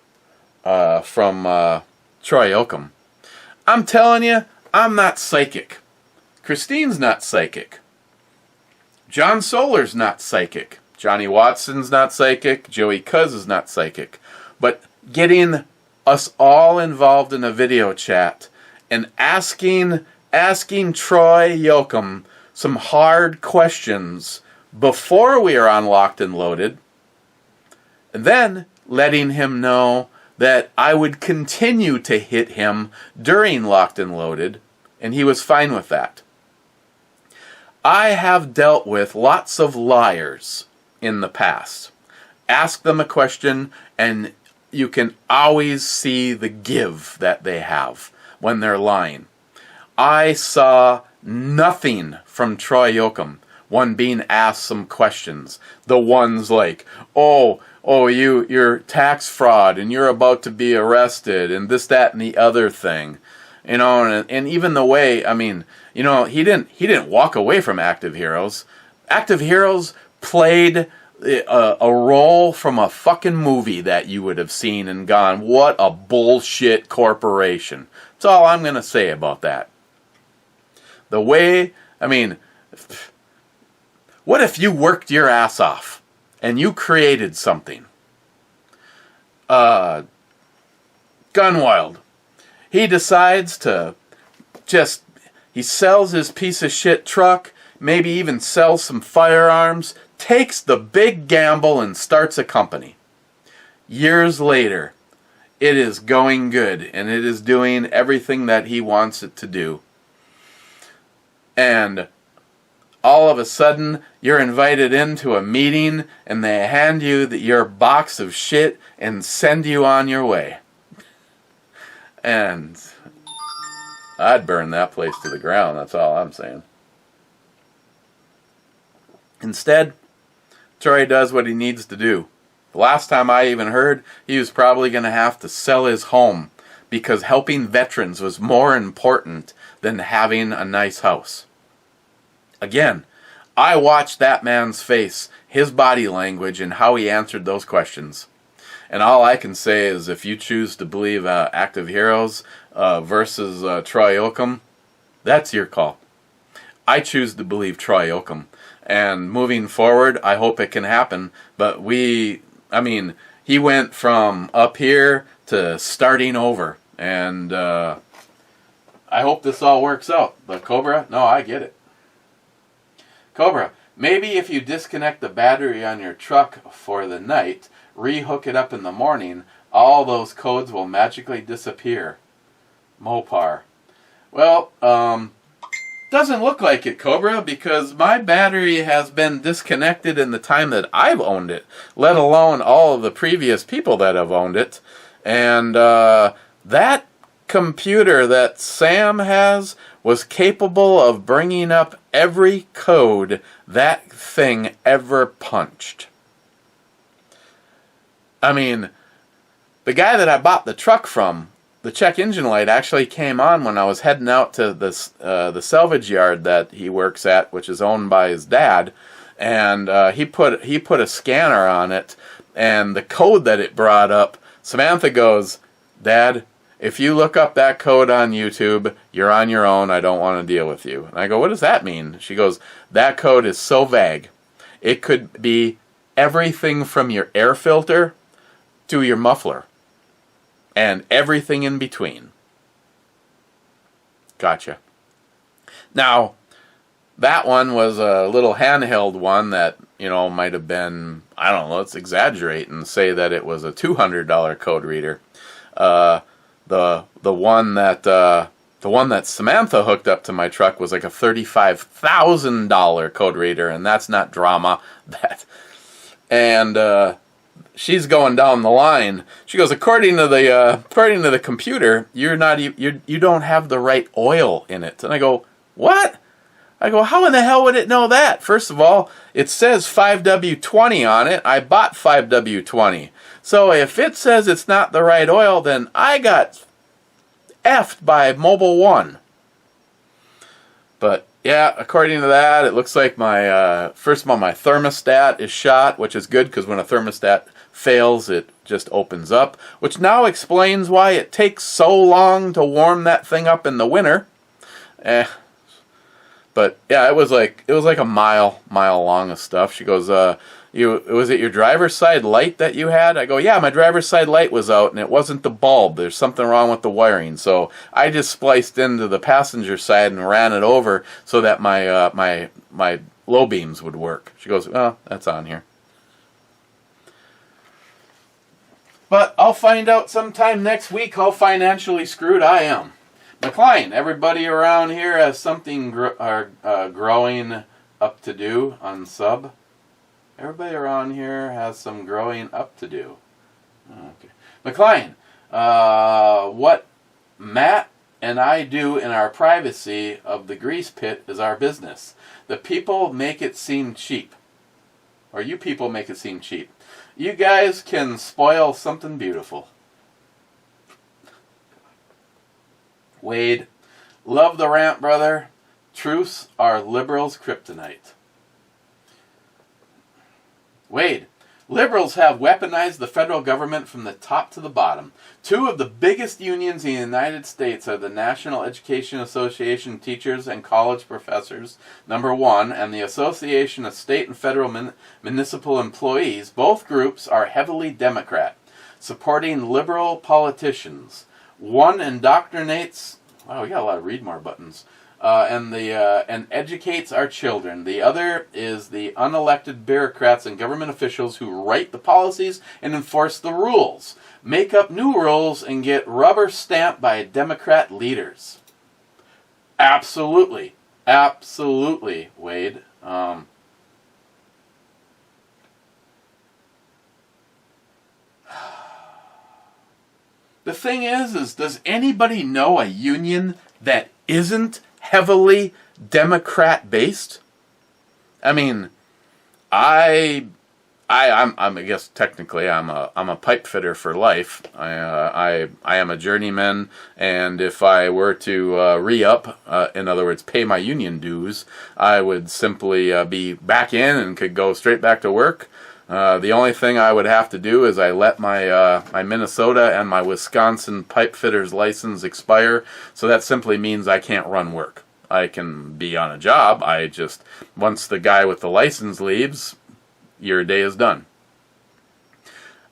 from Troy Oakham. I'm telling you, I'm not psychic. Christine's not psychic. John Solar's not psychic. Johnny Watson's not psychic. Joey Cuz is not psychic. But getting us all involved in a video chat and asking Troy Yoakum some hard questions before we are on Locked and Loaded, and then letting him know that I would continue to hit him during Locked and Loaded, and he was fine with that. I have dealt with lots of liars in the past. Ask them a question, and you can always see the give that they have when they're lying. I saw nothing from Troy Yoakum when being asked some questions. The ones like, you're tax fraud, and you're about to be arrested, and this, that, and the other thing. And even the way, he didn't walk away from Active Heroes. Active Heroes played a role from a fucking movie that you would have seen and gone, what a bullshit corporation. That's all I'm going to say about that. The way, what if you worked your ass off and you created something? Gunwild. He decides to he sells his piece of shit truck, maybe even sells some firearms, takes the big gamble and starts a company. Years later, it is going good and it is doing everything that he wants it to do. And all of a sudden, you're invited into a meeting and they hand you your box of shit and send you on your way. And I'd burn that place to the ground, that's all I'm saying. Instead, Troy does what he needs to do. The last time I even heard, he was probably going to have to sell his home because helping veterans was more important than having a nice house. Again, I watched that man's face, his body language, and how he answered those questions. And all I can say is if you choose to believe Active Heroes versus Troy Oakham, that's your call. I choose to believe Troy Oakham. And moving forward, I hope it can happen. But he went from up here to starting over. And I hope this all works out. But Cobra, no, I get it. Cobra, maybe if you disconnect the battery on your truck for the night, rehook it up in the morning, all those codes will magically disappear. Mopar. Well, doesn't look like it, Cobra, because my battery has been disconnected in the time that I've owned it, let alone all of the previous people that have owned it. And that computer that Sam has was capable of bringing up every code that thing ever punched. The guy that I bought the truck from, the check engine light actually came on when I was heading out to the salvage yard that he works at, which is owned by his dad, and he put a scanner on it, and the code that it brought up, Samantha goes, "Dad, if you look up that code on YouTube, you're on your own. I don't want to deal with you." And I go, "What does that mean?" She goes, "That code is so vague. It could be everything from your air filter to your muffler. And everything in between." Gotcha. Now, that one was a little handheld one that, might have been, I don't know, let's exaggerate and say that it was a $200 code reader. The one that Samantha hooked up to my truck was like a $35,000 code reader, and that's not drama. She's going down the line. She goes, according to the computer, you don't have the right oil in it. And I go, what? I go, how in the hell would it know that? First of all, it says 5W20 on it. I bought 5W20. So if it says it's not the right oil, then I got effed by Mobile One. But yeah, according to that, it looks like my first of all, my thermostat is shot, which is good because when a thermostat fails, it just opens up, which now explains why it takes so long to warm that thing up in the winter. But yeah, it was like a mile long of stuff. She goes, was it your driver's side light that you had? I go, yeah, my driver's side light was out and it wasn't the bulb. There's something wrong with the wiring. So I just spliced into the passenger side and ran it over so that my low beams would work. She goes, well, that's on here. But I'll find out sometime next week how financially screwed I am. McLean, everybody around here has something growing up to do on sub. Everybody around here has some growing up to do. Okay. McLean, what Matt and I do in our privacy of the grease pit is our business. The people make it seem cheap. Or you people make it seem cheap. You guys can spoil something beautiful. Wade, love the rant, brother. Truths are liberals' kryptonite. Wade, liberals have weaponized the federal government from the top to the bottom. Two of the biggest unions in the United States are the National Education Association Teachers and College Professors, number one, and the Association of State and Federal Municipal Employees. Both groups are heavily Democrat, supporting liberal politicians. One indoctrinates, wow, we got a lot of read more buttons, and educates our children. The other is the unelected bureaucrats and government officials who write the policies and enforce the rules, make up new rules, and get rubber stamped by Democrat leaders. Absolutely. Absolutely, Wade. The thing is does anybody know a union that isn't heavily Democrat-based? I mean, I guess technically I'm a pipe fitter for life. I am a journeyman, and if I were to re-up, in other words, pay my union dues, I would simply be back in and could go straight back to work. The only thing I would have to do is I let my my Minnesota and my Wisconsin pipe fitter's license expire, so that simply means I can't run work. I can be on a job, I just, once the guy with the license leaves, your day is done.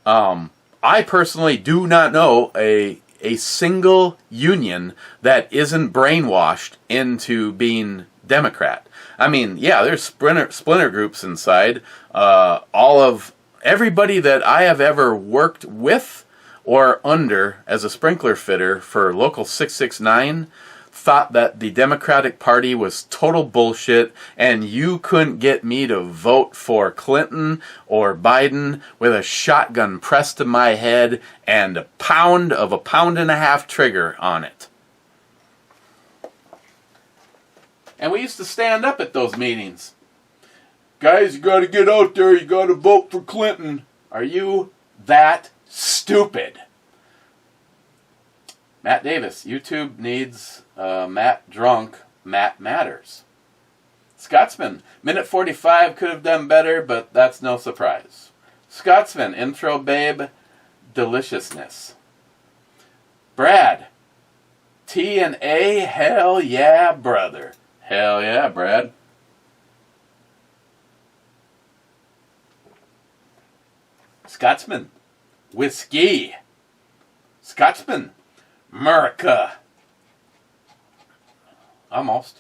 I personally do not know a single union that isn't brainwashed into being Democrat. I mean, yeah, there's splinter groups inside. All of everybody that I have ever worked with or under as a sprinkler fitter for Local 669 thought that the Democratic Party was total bullshit, and you couldn't get me to vote for Clinton or Biden with a shotgun pressed to my head and a pound and a half trigger on it. And we used to stand up at those meetings. Guys, you gotta get out there, you gotta vote for Clinton. Are you that stupid? Matt Davis, YouTube needs Matt drunk, Matt matters. Scotsman, minute 45 could have done better, but that's no surprise. Scotsman, intro babe, deliciousness. Brad, T and A, hell yeah, brother. Hell yeah, Brad. Scotsman, whiskey. Scotsman, America. Almost.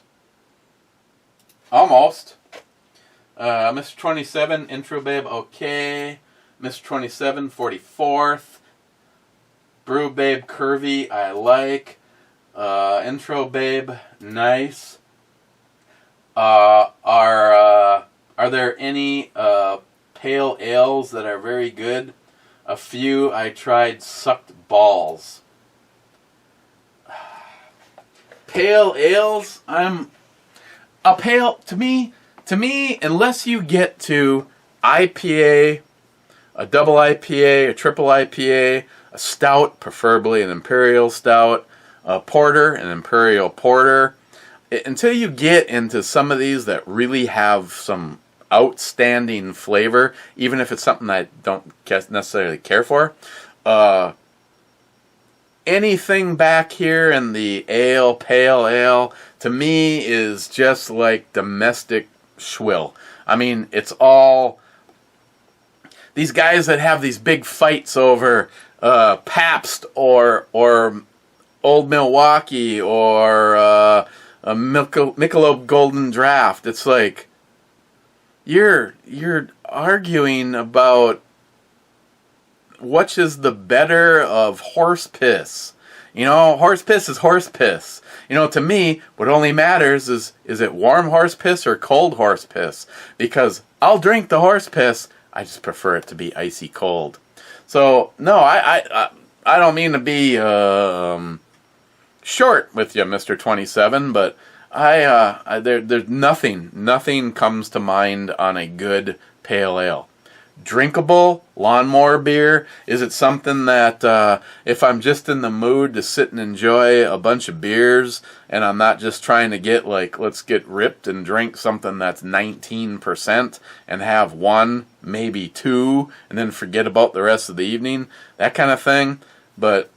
Mr. 27, intro babe, okay. Mr. 27, 44th. Brew babe, curvy, I like. Intro babe, nice. Are there any pale ales that are very good? A few I tried sucked balls. Pale ales, to me, unless you get to IPA, a double IPA, a triple IPA, a stout, preferably an imperial stout, a porter, an imperial porter, until you get into some of these that really have some outstanding flavor, even if it's something I don't necessarily care for, anything back here in the ale, pale ale, to me is just like domestic schwill. I mean, it's all these guys that have these big fights over Pabst or Old Milwaukee or a Michelob Golden Draft. It's like you're arguing about which is the better of horse piss. You know, horse piss is horse piss. You know, to me, what only matters is it warm horse piss or cold horse piss? Because I'll drink the horse piss, I just prefer it to be icy cold. So, no, I don't mean to be short with you, Mr. 27, but there's nothing comes to mind on a good pale ale. Drinkable lawnmower beer, is it something that if I'm just in the mood to sit and enjoy a bunch of beers and I'm not just trying to get like, let's get ripped and drink something that's 19% and have one, maybe two, and then forget about the rest of the evening, that kind of thing. But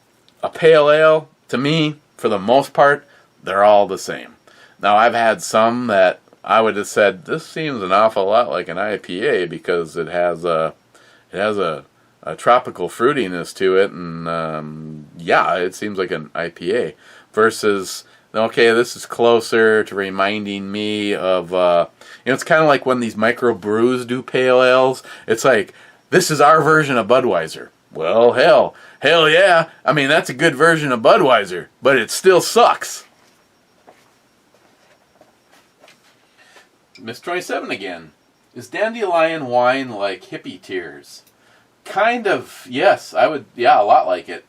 a pale ale, to me, for the most part, they're all the same. Now, I've had some that I would have said, this seems an awful lot like an IPA because it has a tropical fruitiness to it, and yeah, it seems like an IPA. Versus, okay, this is closer to reminding me of, it's kind of like when these microbrews do pale ales. It's like, this is our version of Budweiser. Well, hell yeah. I mean, that's a good version of Budweiser, but it still sucks. Miss 27 again. Is dandelion wine like hippie tears? Kind of, yes. A lot like it.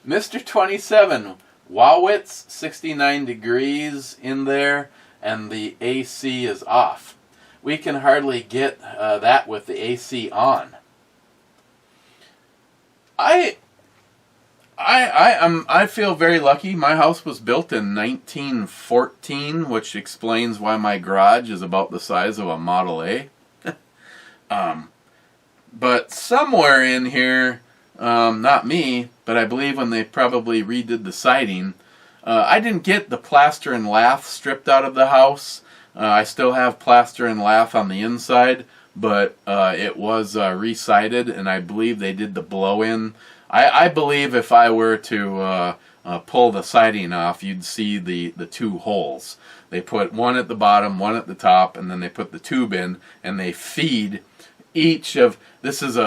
Mr. 27, Wowitz, 69 degrees in there, and the AC is off. We can hardly get that with the AC on. I feel very lucky. My house was built in 1914, which explains why my garage is about the size of a Model A. But somewhere in here, not me, but I believe when they probably redid the siding, I didn't get the plaster and lath stripped out of the house. I still have plaster and lath on the inside, but it was re-sided, and I believe they did the blow-in. I believe if I were to pull the siding off, you'd see the two holes. They put one at the bottom, one at the top, and then they put the tube in, and they feed each of, this is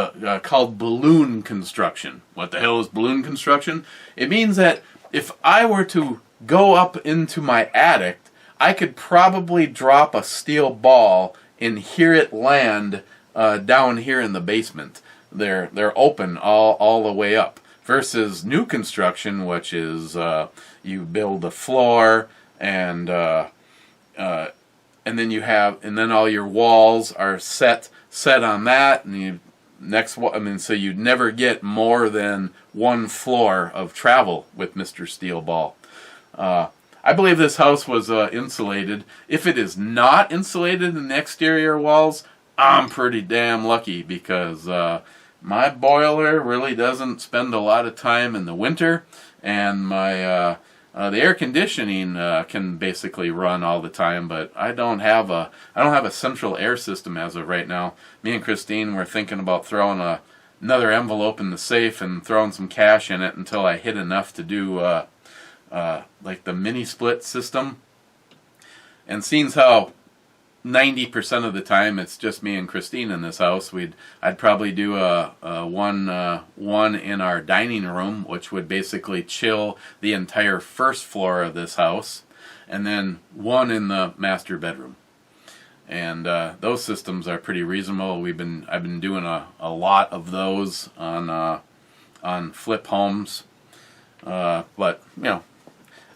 called balloon construction. What the hell is balloon construction? It means that if I were to go up into my attic, I could probably drop a steel ball and hear it land down here in the basement. They're open all the way up. Versus new construction, which is you build a floor and then all your walls are set on that, and so you'd never get more than one floor of travel with Mr. Steel Ball. I believe this house was insulated. If it is not insulated in the exterior walls, I'm pretty damn lucky because my boiler really doesn't spend a lot of time in the winter, and my the air conditioning can basically run all the time. But I don't have a central air system as of right now. Me and Christine were thinking about throwing another envelope in the safe and throwing some cash in it until I hit enough to do like the mini split system. And seeing how 90% of the time it's just me and Christine in this house, I'd probably do one in our dining room, which would basically chill the entire first floor of this house, and then one in the master bedroom. And those systems are pretty reasonable. I've been doing a lot of those on flip homes, but you know,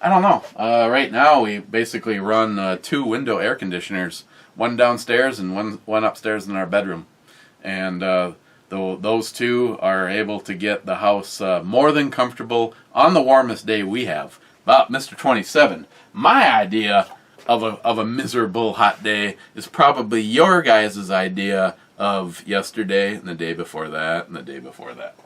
I don't know. Right now we basically run 2 window air conditioners. One downstairs and one upstairs in our bedroom. And those 2 are able to get the house more than comfortable on the warmest day we have. But Mr. 27, my idea of a miserable hot day is probably your guys' idea of yesterday and the day before that and the day before that.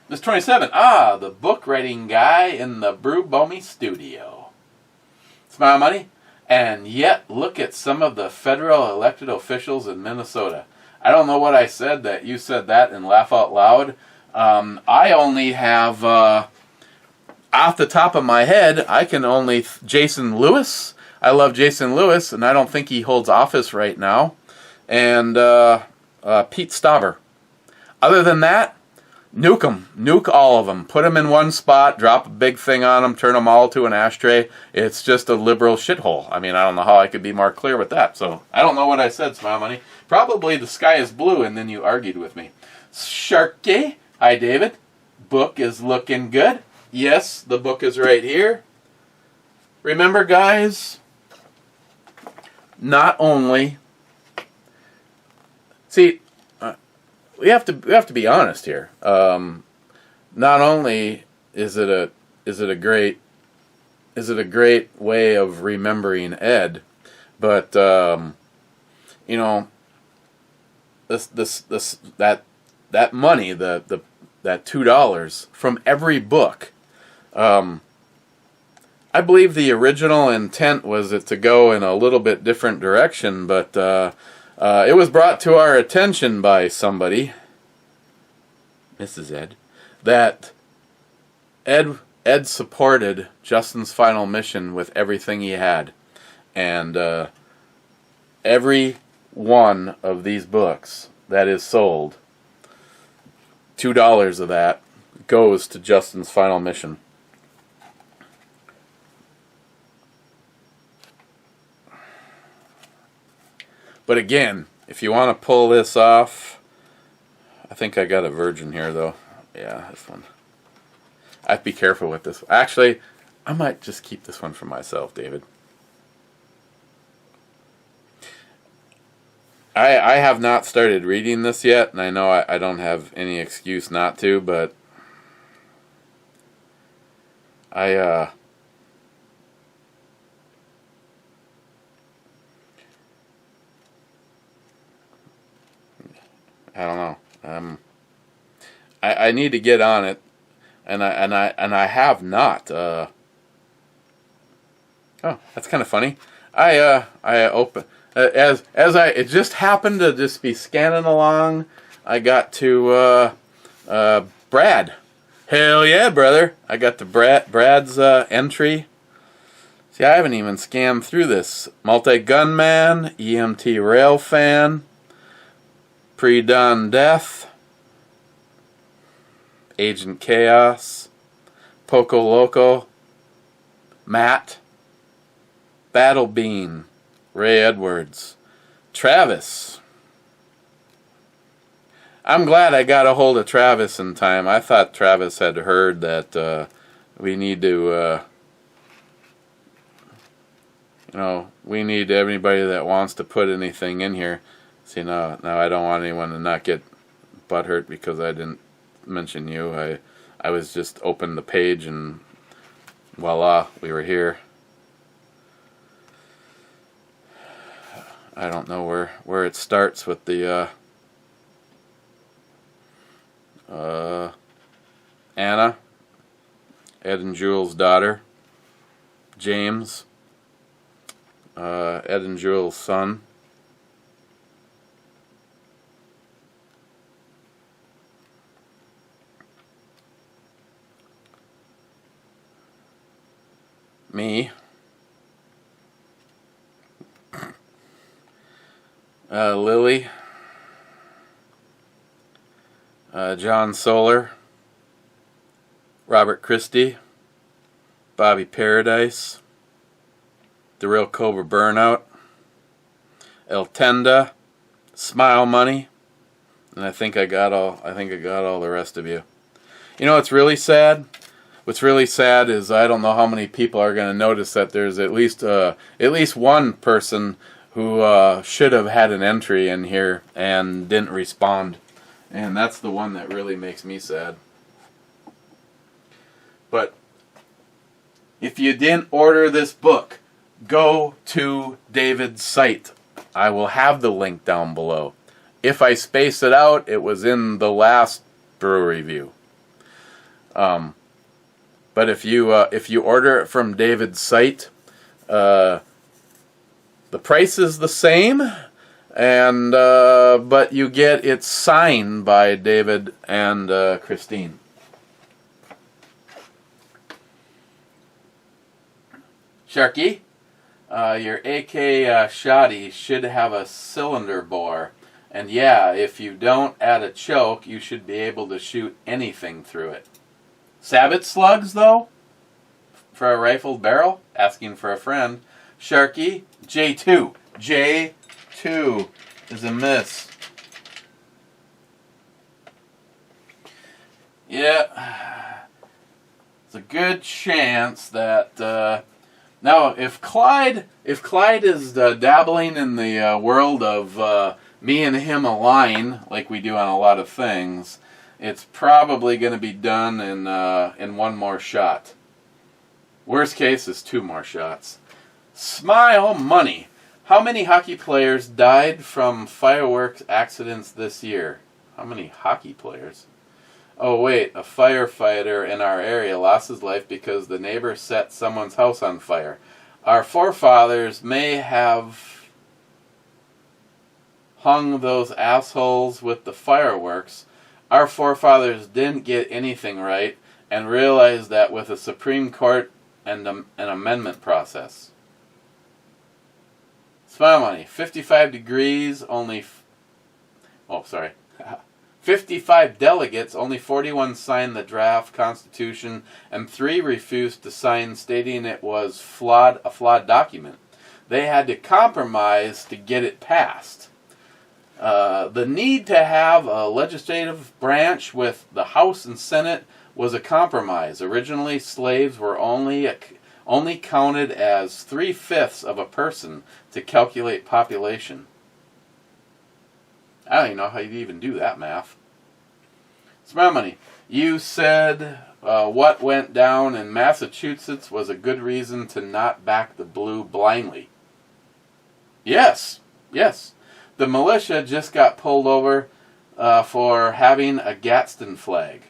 This 27. The book writing guy in the Brew Bomy studio. Smile money. And yet, look at some of the federal elected officials in Minnesota. I don't know what I said that you said that and laugh out loud. I only have, off the top of my head, I can only... Jason Lewis. I love Jason Lewis, and I don't think he holds office right now. And Pete Stauber. Other than that, nuke them. Nuke all of them. Put them in one spot, drop a big thing on them, turn them all to an ashtray. It's just a liberal shithole. I mean, I don't know how I could be more clear with that. So, I don't know what I said, Smile Money. Probably the sky is blue, and then you argued with me. Sharky. Hi, David. Book is looking good. Yes, the book is right here. Remember, guys, not only... See... We have to be honest here. Not only is it a great way of remembering Ed, but you know, that money, that $2 from every book. I believe the original intent was it to go in a little bit different direction, but it was brought to our attention by somebody, Mrs. Ed, that Ed supported Justin's final mission with everything he had. And every one of these books that is sold, $2 of that goes to Justin's final mission. But again, if you want to pull this off, I think I got a virgin here, though. Yeah, this one. I have to be careful with this. Actually, I might just keep this one for myself, David. I have not started reading this yet, and I know I don't have any excuse not to, but I don't know. I need to get on it, and I have not. Oh, that's kind of funny. I open it just happened to just be scanning along. I got to Brad. Hell yeah, brother! I got to Brad's entry. See, I haven't even scanned through this. Multi-gunman, EMT rail fan. Pre-dawn death, Agent Chaos, Poco Loco, Matt, Battle Bean, Ray Edwards, Travis. I'm glad I got a hold of Travis in time. I thought Travis had heard that we need to, we need everybody that wants to put anything in here. See, now I don't want anyone to not get butthurt because I didn't mention you. I was just opened the page and voila, we were here. I don't know where it starts with the Anna, Ed and Jules' daughter, James, Ed and Jules' son. Me, Lily, John Solar, Robert Christie, Bobby Paradise, The Real Cobra Burnout, El Tenda, Smile Money, and I think I got all the rest of you. You know what's really sad? What's really sad is I don't know how many people are going to notice that there's at least one person who should have had an entry in here and didn't respond. And that's the one that really makes me sad. But if you didn't order this book, go to David's site. I will have the link down below. If I space it out, it was in the last brew review. But if you order it from David's site, the price is the same, and but you get it signed by David and Christine. Sharky, your AK shoddy should have a cylinder bore, and yeah, if you don't add a choke, you should be able to shoot anything through it. Sabot slugs, though, for a rifled barrel? Asking for a friend. Sharky, J2. J2 is a miss. Yeah, it's a good chance that now if Clyde is dabbling in the world of me and him align like we do on a lot of things, it's probably going to be done in one more shot. Worst case is 2 more shots. Smile money. How many hockey players died from fireworks accidents this year? How many hockey players? Oh wait, a firefighter in our area lost his life because the neighbor set someone's house on fire. Our forefathers may have hung those assholes with the fireworks. Our forefathers didn't get anything right and realized that with a Supreme Court and an amendment process. Smile money. 55 degrees, only... 55 delegates, only 41 signed the draft constitution, and 3 refused to sign, stating it was a flawed document. They had to compromise to get it passed. The need to have a legislative branch with the House and Senate was a compromise. Originally, slaves were only counted as 3/5 of a person to calculate population. I don't even know how you'd even do that math. Smile money. You said what went down in Massachusetts was a good reason to not back the blue blindly. Yes. The militia just got pulled over for having a Gadsden flag.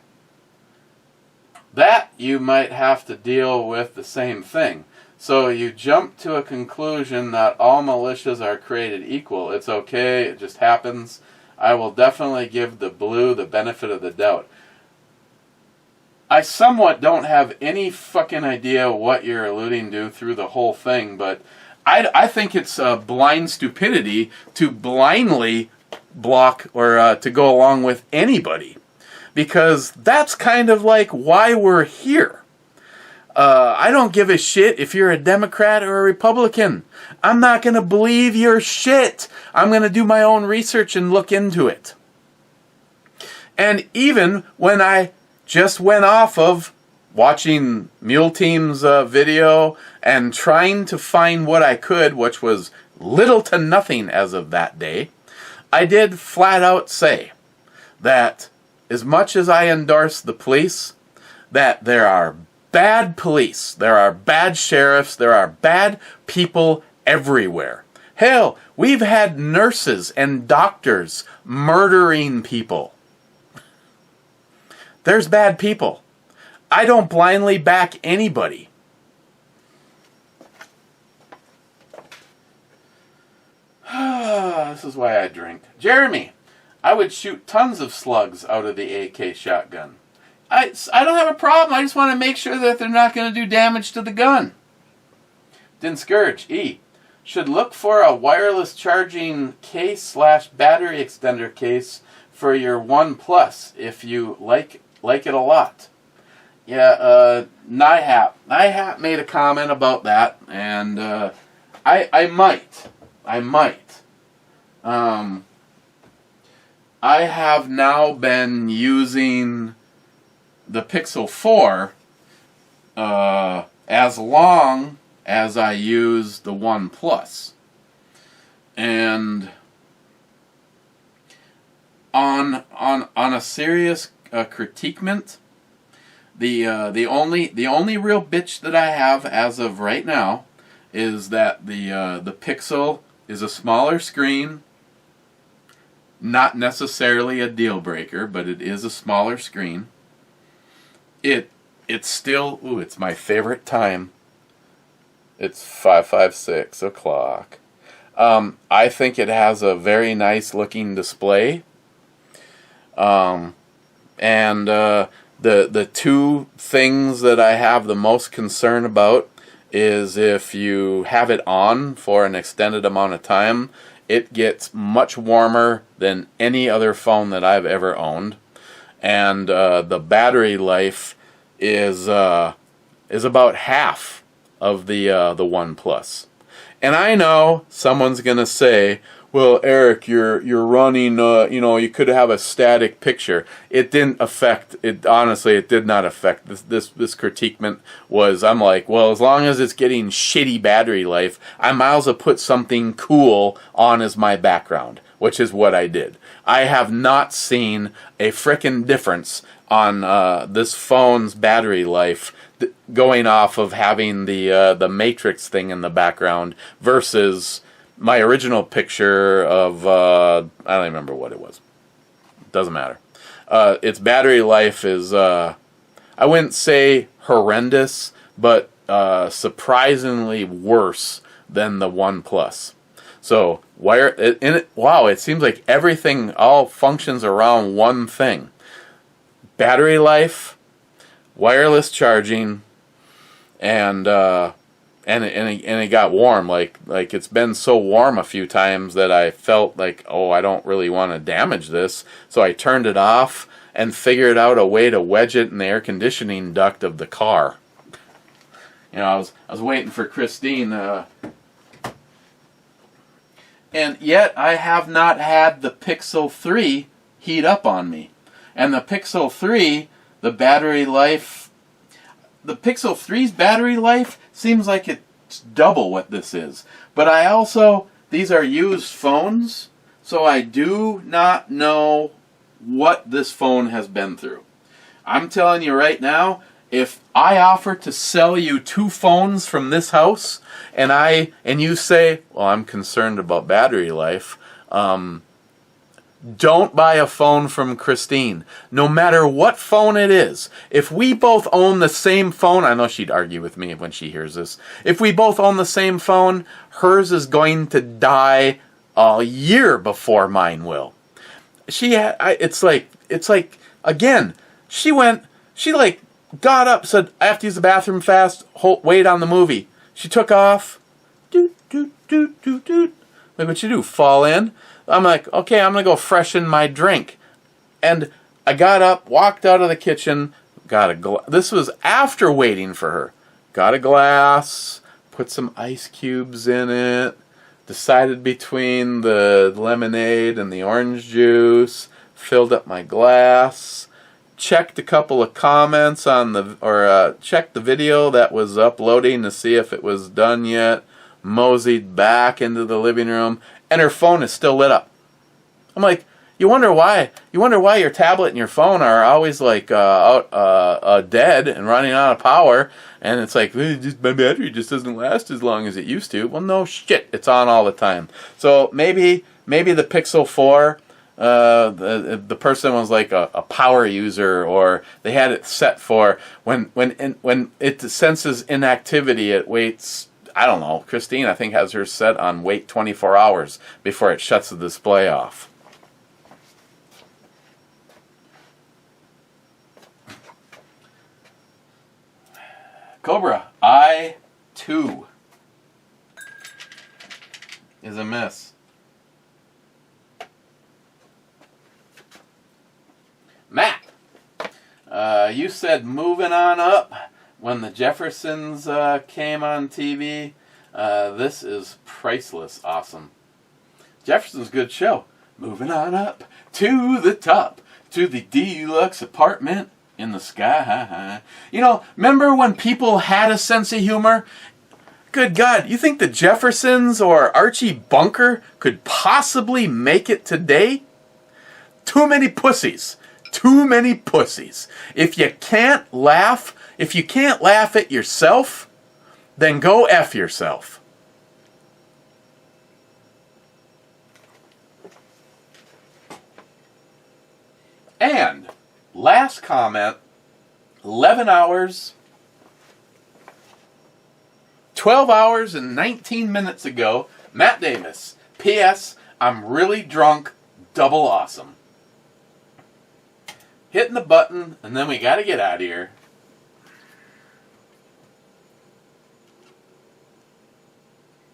That you might have to deal with the same thing. So you jump to a conclusion that all militias are created equal. It's okay, it just happens. I will definitely give the blue the benefit of the doubt. I somewhat don't have any fucking idea what you're alluding to through the whole thing, but I think it's blind stupidity to blindly block or to go along with anybody. Because that's kind of like why we're here. I don't give a shit if you're a Democrat or a Republican. I'm not going to believe your shit. I'm going to do my own research and look into it. And even when I just went off of watching Mule Team's video and trying to find what I could, which was little to nothing as of that day, I did flat out say that as much as I endorse the police, that there are bad police, there are bad sheriffs, there are bad people everywhere. Hell, we've had nurses and doctors murdering people. There's bad people. I don't blindly back anybody. This is why I drink. Jeremy, I would shoot tons of slugs out of the AK shotgun. I don't have a problem. I just want to make sure that they're not going to do damage to the gun. Then Scourge, E. Should look for a wireless charging case / battery extender case for your OnePlus if you like it a lot. Yeah, Nihap. Nihap made a comment about that, and I might. I have now been using the Pixel 4 as long as I use the OnePlus. And on a serious critiquement, the only real bitch that I have as of right now is that the Pixel is a smaller screen. Not necessarily a deal breaker, but it is a smaller screen. It's still, ooh, it's my favorite time. It's 5:56 o'clock. I think it has a very nice looking display. And the two things that I have the most concern about is if you have it on for an extended amount of time, it gets much warmer than any other phone that I've ever owned, and the battery life is about half of the OnePlus. And I know someone's gonna say, "Well, Eric, you're running. You could have a static picture." It didn't affect it. Honestly, it did not affect this critiquement. I'm like, well, as long as it's getting shitty battery life, I might as well put something cool on as my background, which is what I did. I have not seen a frickin' difference on this phone's battery life going off of having the Matrix thing in the background versus my original picture of, I don't remember what it was. Doesn't matter. Its battery life is, I wouldn't say horrendous, but surprisingly worse than the OnePlus. So, wow, it seems like everything all functions around one thing. Battery life, wireless charging, and it got warm. Like it's been so warm a few times that I felt like, oh, I don't really want to damage this. So I turned it off and figured out a way to wedge it in the air conditioning duct of the car. I was waiting for Christine, and yet I have not had the Pixel 3 heat up on me. And the Pixel 3, the battery life, the Pixel 3's battery life seems like it's double what this is. But these are used phones, so I do not know what this phone has been through. I'm telling you right now, if I offer to sell you two phones from this house, and you say, well, I'm concerned about battery life, don't buy a phone from Christine, no matter what phone it is. If we both own the same phone, I know she'd argue with me when she hears this. If we both own the same phone, hers is going to die a year before mine will. It's like again, she got up, said, I have to use the bathroom fast, wait on the movie. She took off, doot, doot, doot, doot, doot. Like what you do, fall in. I'm like, okay, I'm going to go freshen my drink. And I got up, walked out of the kitchen, this was after waiting for her. Got a glass, put some ice cubes in it, decided between the lemonade and the orange juice, filled up my glass, checked a couple of comments checked the video that was uploading to see if it was done yet, moseyed back into the living room, and her phone is still lit up. I'm like, you wonder why your tablet and your phone are always like dead and running out of power, and it's like, my battery just doesn't last as long as it used to. Well, no shit, it's on all the time. So maybe the Pixel 4, the person was like a power user, or they had it set for when it senses inactivity, it waits. I don't know. Christine, I think, has her set on wait 24 hours before it shuts the display off. Cobra, I, too, is a miss. Matt, you said moving on up when the Jeffersons came on TV. This is priceless awesome. Jefferson's a good show. Moving on up to the top, to the deluxe apartment in the sky. Remember when people had a sense of humor? Good God, you think the Jeffersons or Archie Bunker could possibly make it today? Too many pussies. Too many pussies. If you can't laugh at yourself, then go F yourself. And last comment, 11 hours, 12 hours and 19 minutes ago, Matt Davis. P.S. I'm really drunk, double awesome. Hitting the button, and then we got to get out of here.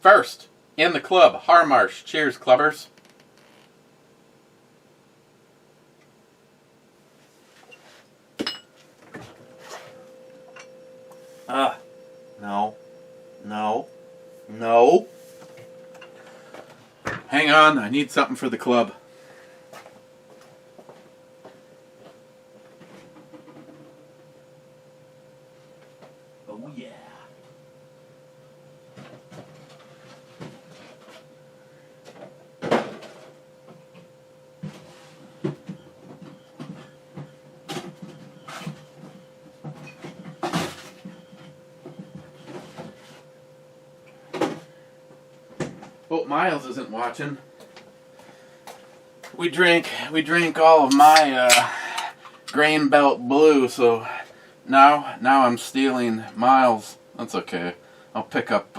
First, in the club, Harmarsh. Cheers, clubbers. No. Hang on, I need something for the club. Oh, yeah. Oh, Miles isn't watching. We drank all of my grain belt blue, so now I'm stealing Miles. That's okay. I'll pick up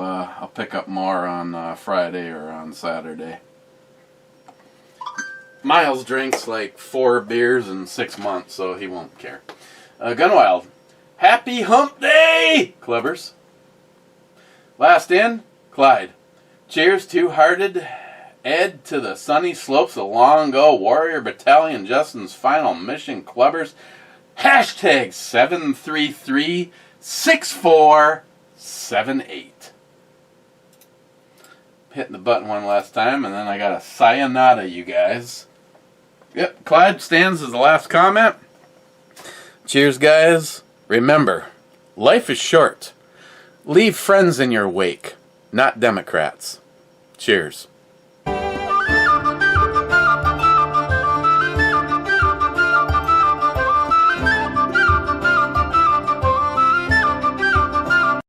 more on Friday or on Saturday. Miles drinks like 4 beers in 6 months, so he won't care. Gunwild. Happy Hump Day, clubbers. Last in, Clyde. Cheers, Two-Hearted Ed, to the sunny slopes of Long Go Warrior Battalion, Justin's final mission, clubbers. Hashtag 733-6478. Hitting the button one last time, and then I got a sayonara, you guys. Yep, Clyde stands as the last comment. Cheers, guys. Remember, life is short. Leave friends in your wake, not Democrats. Cheers.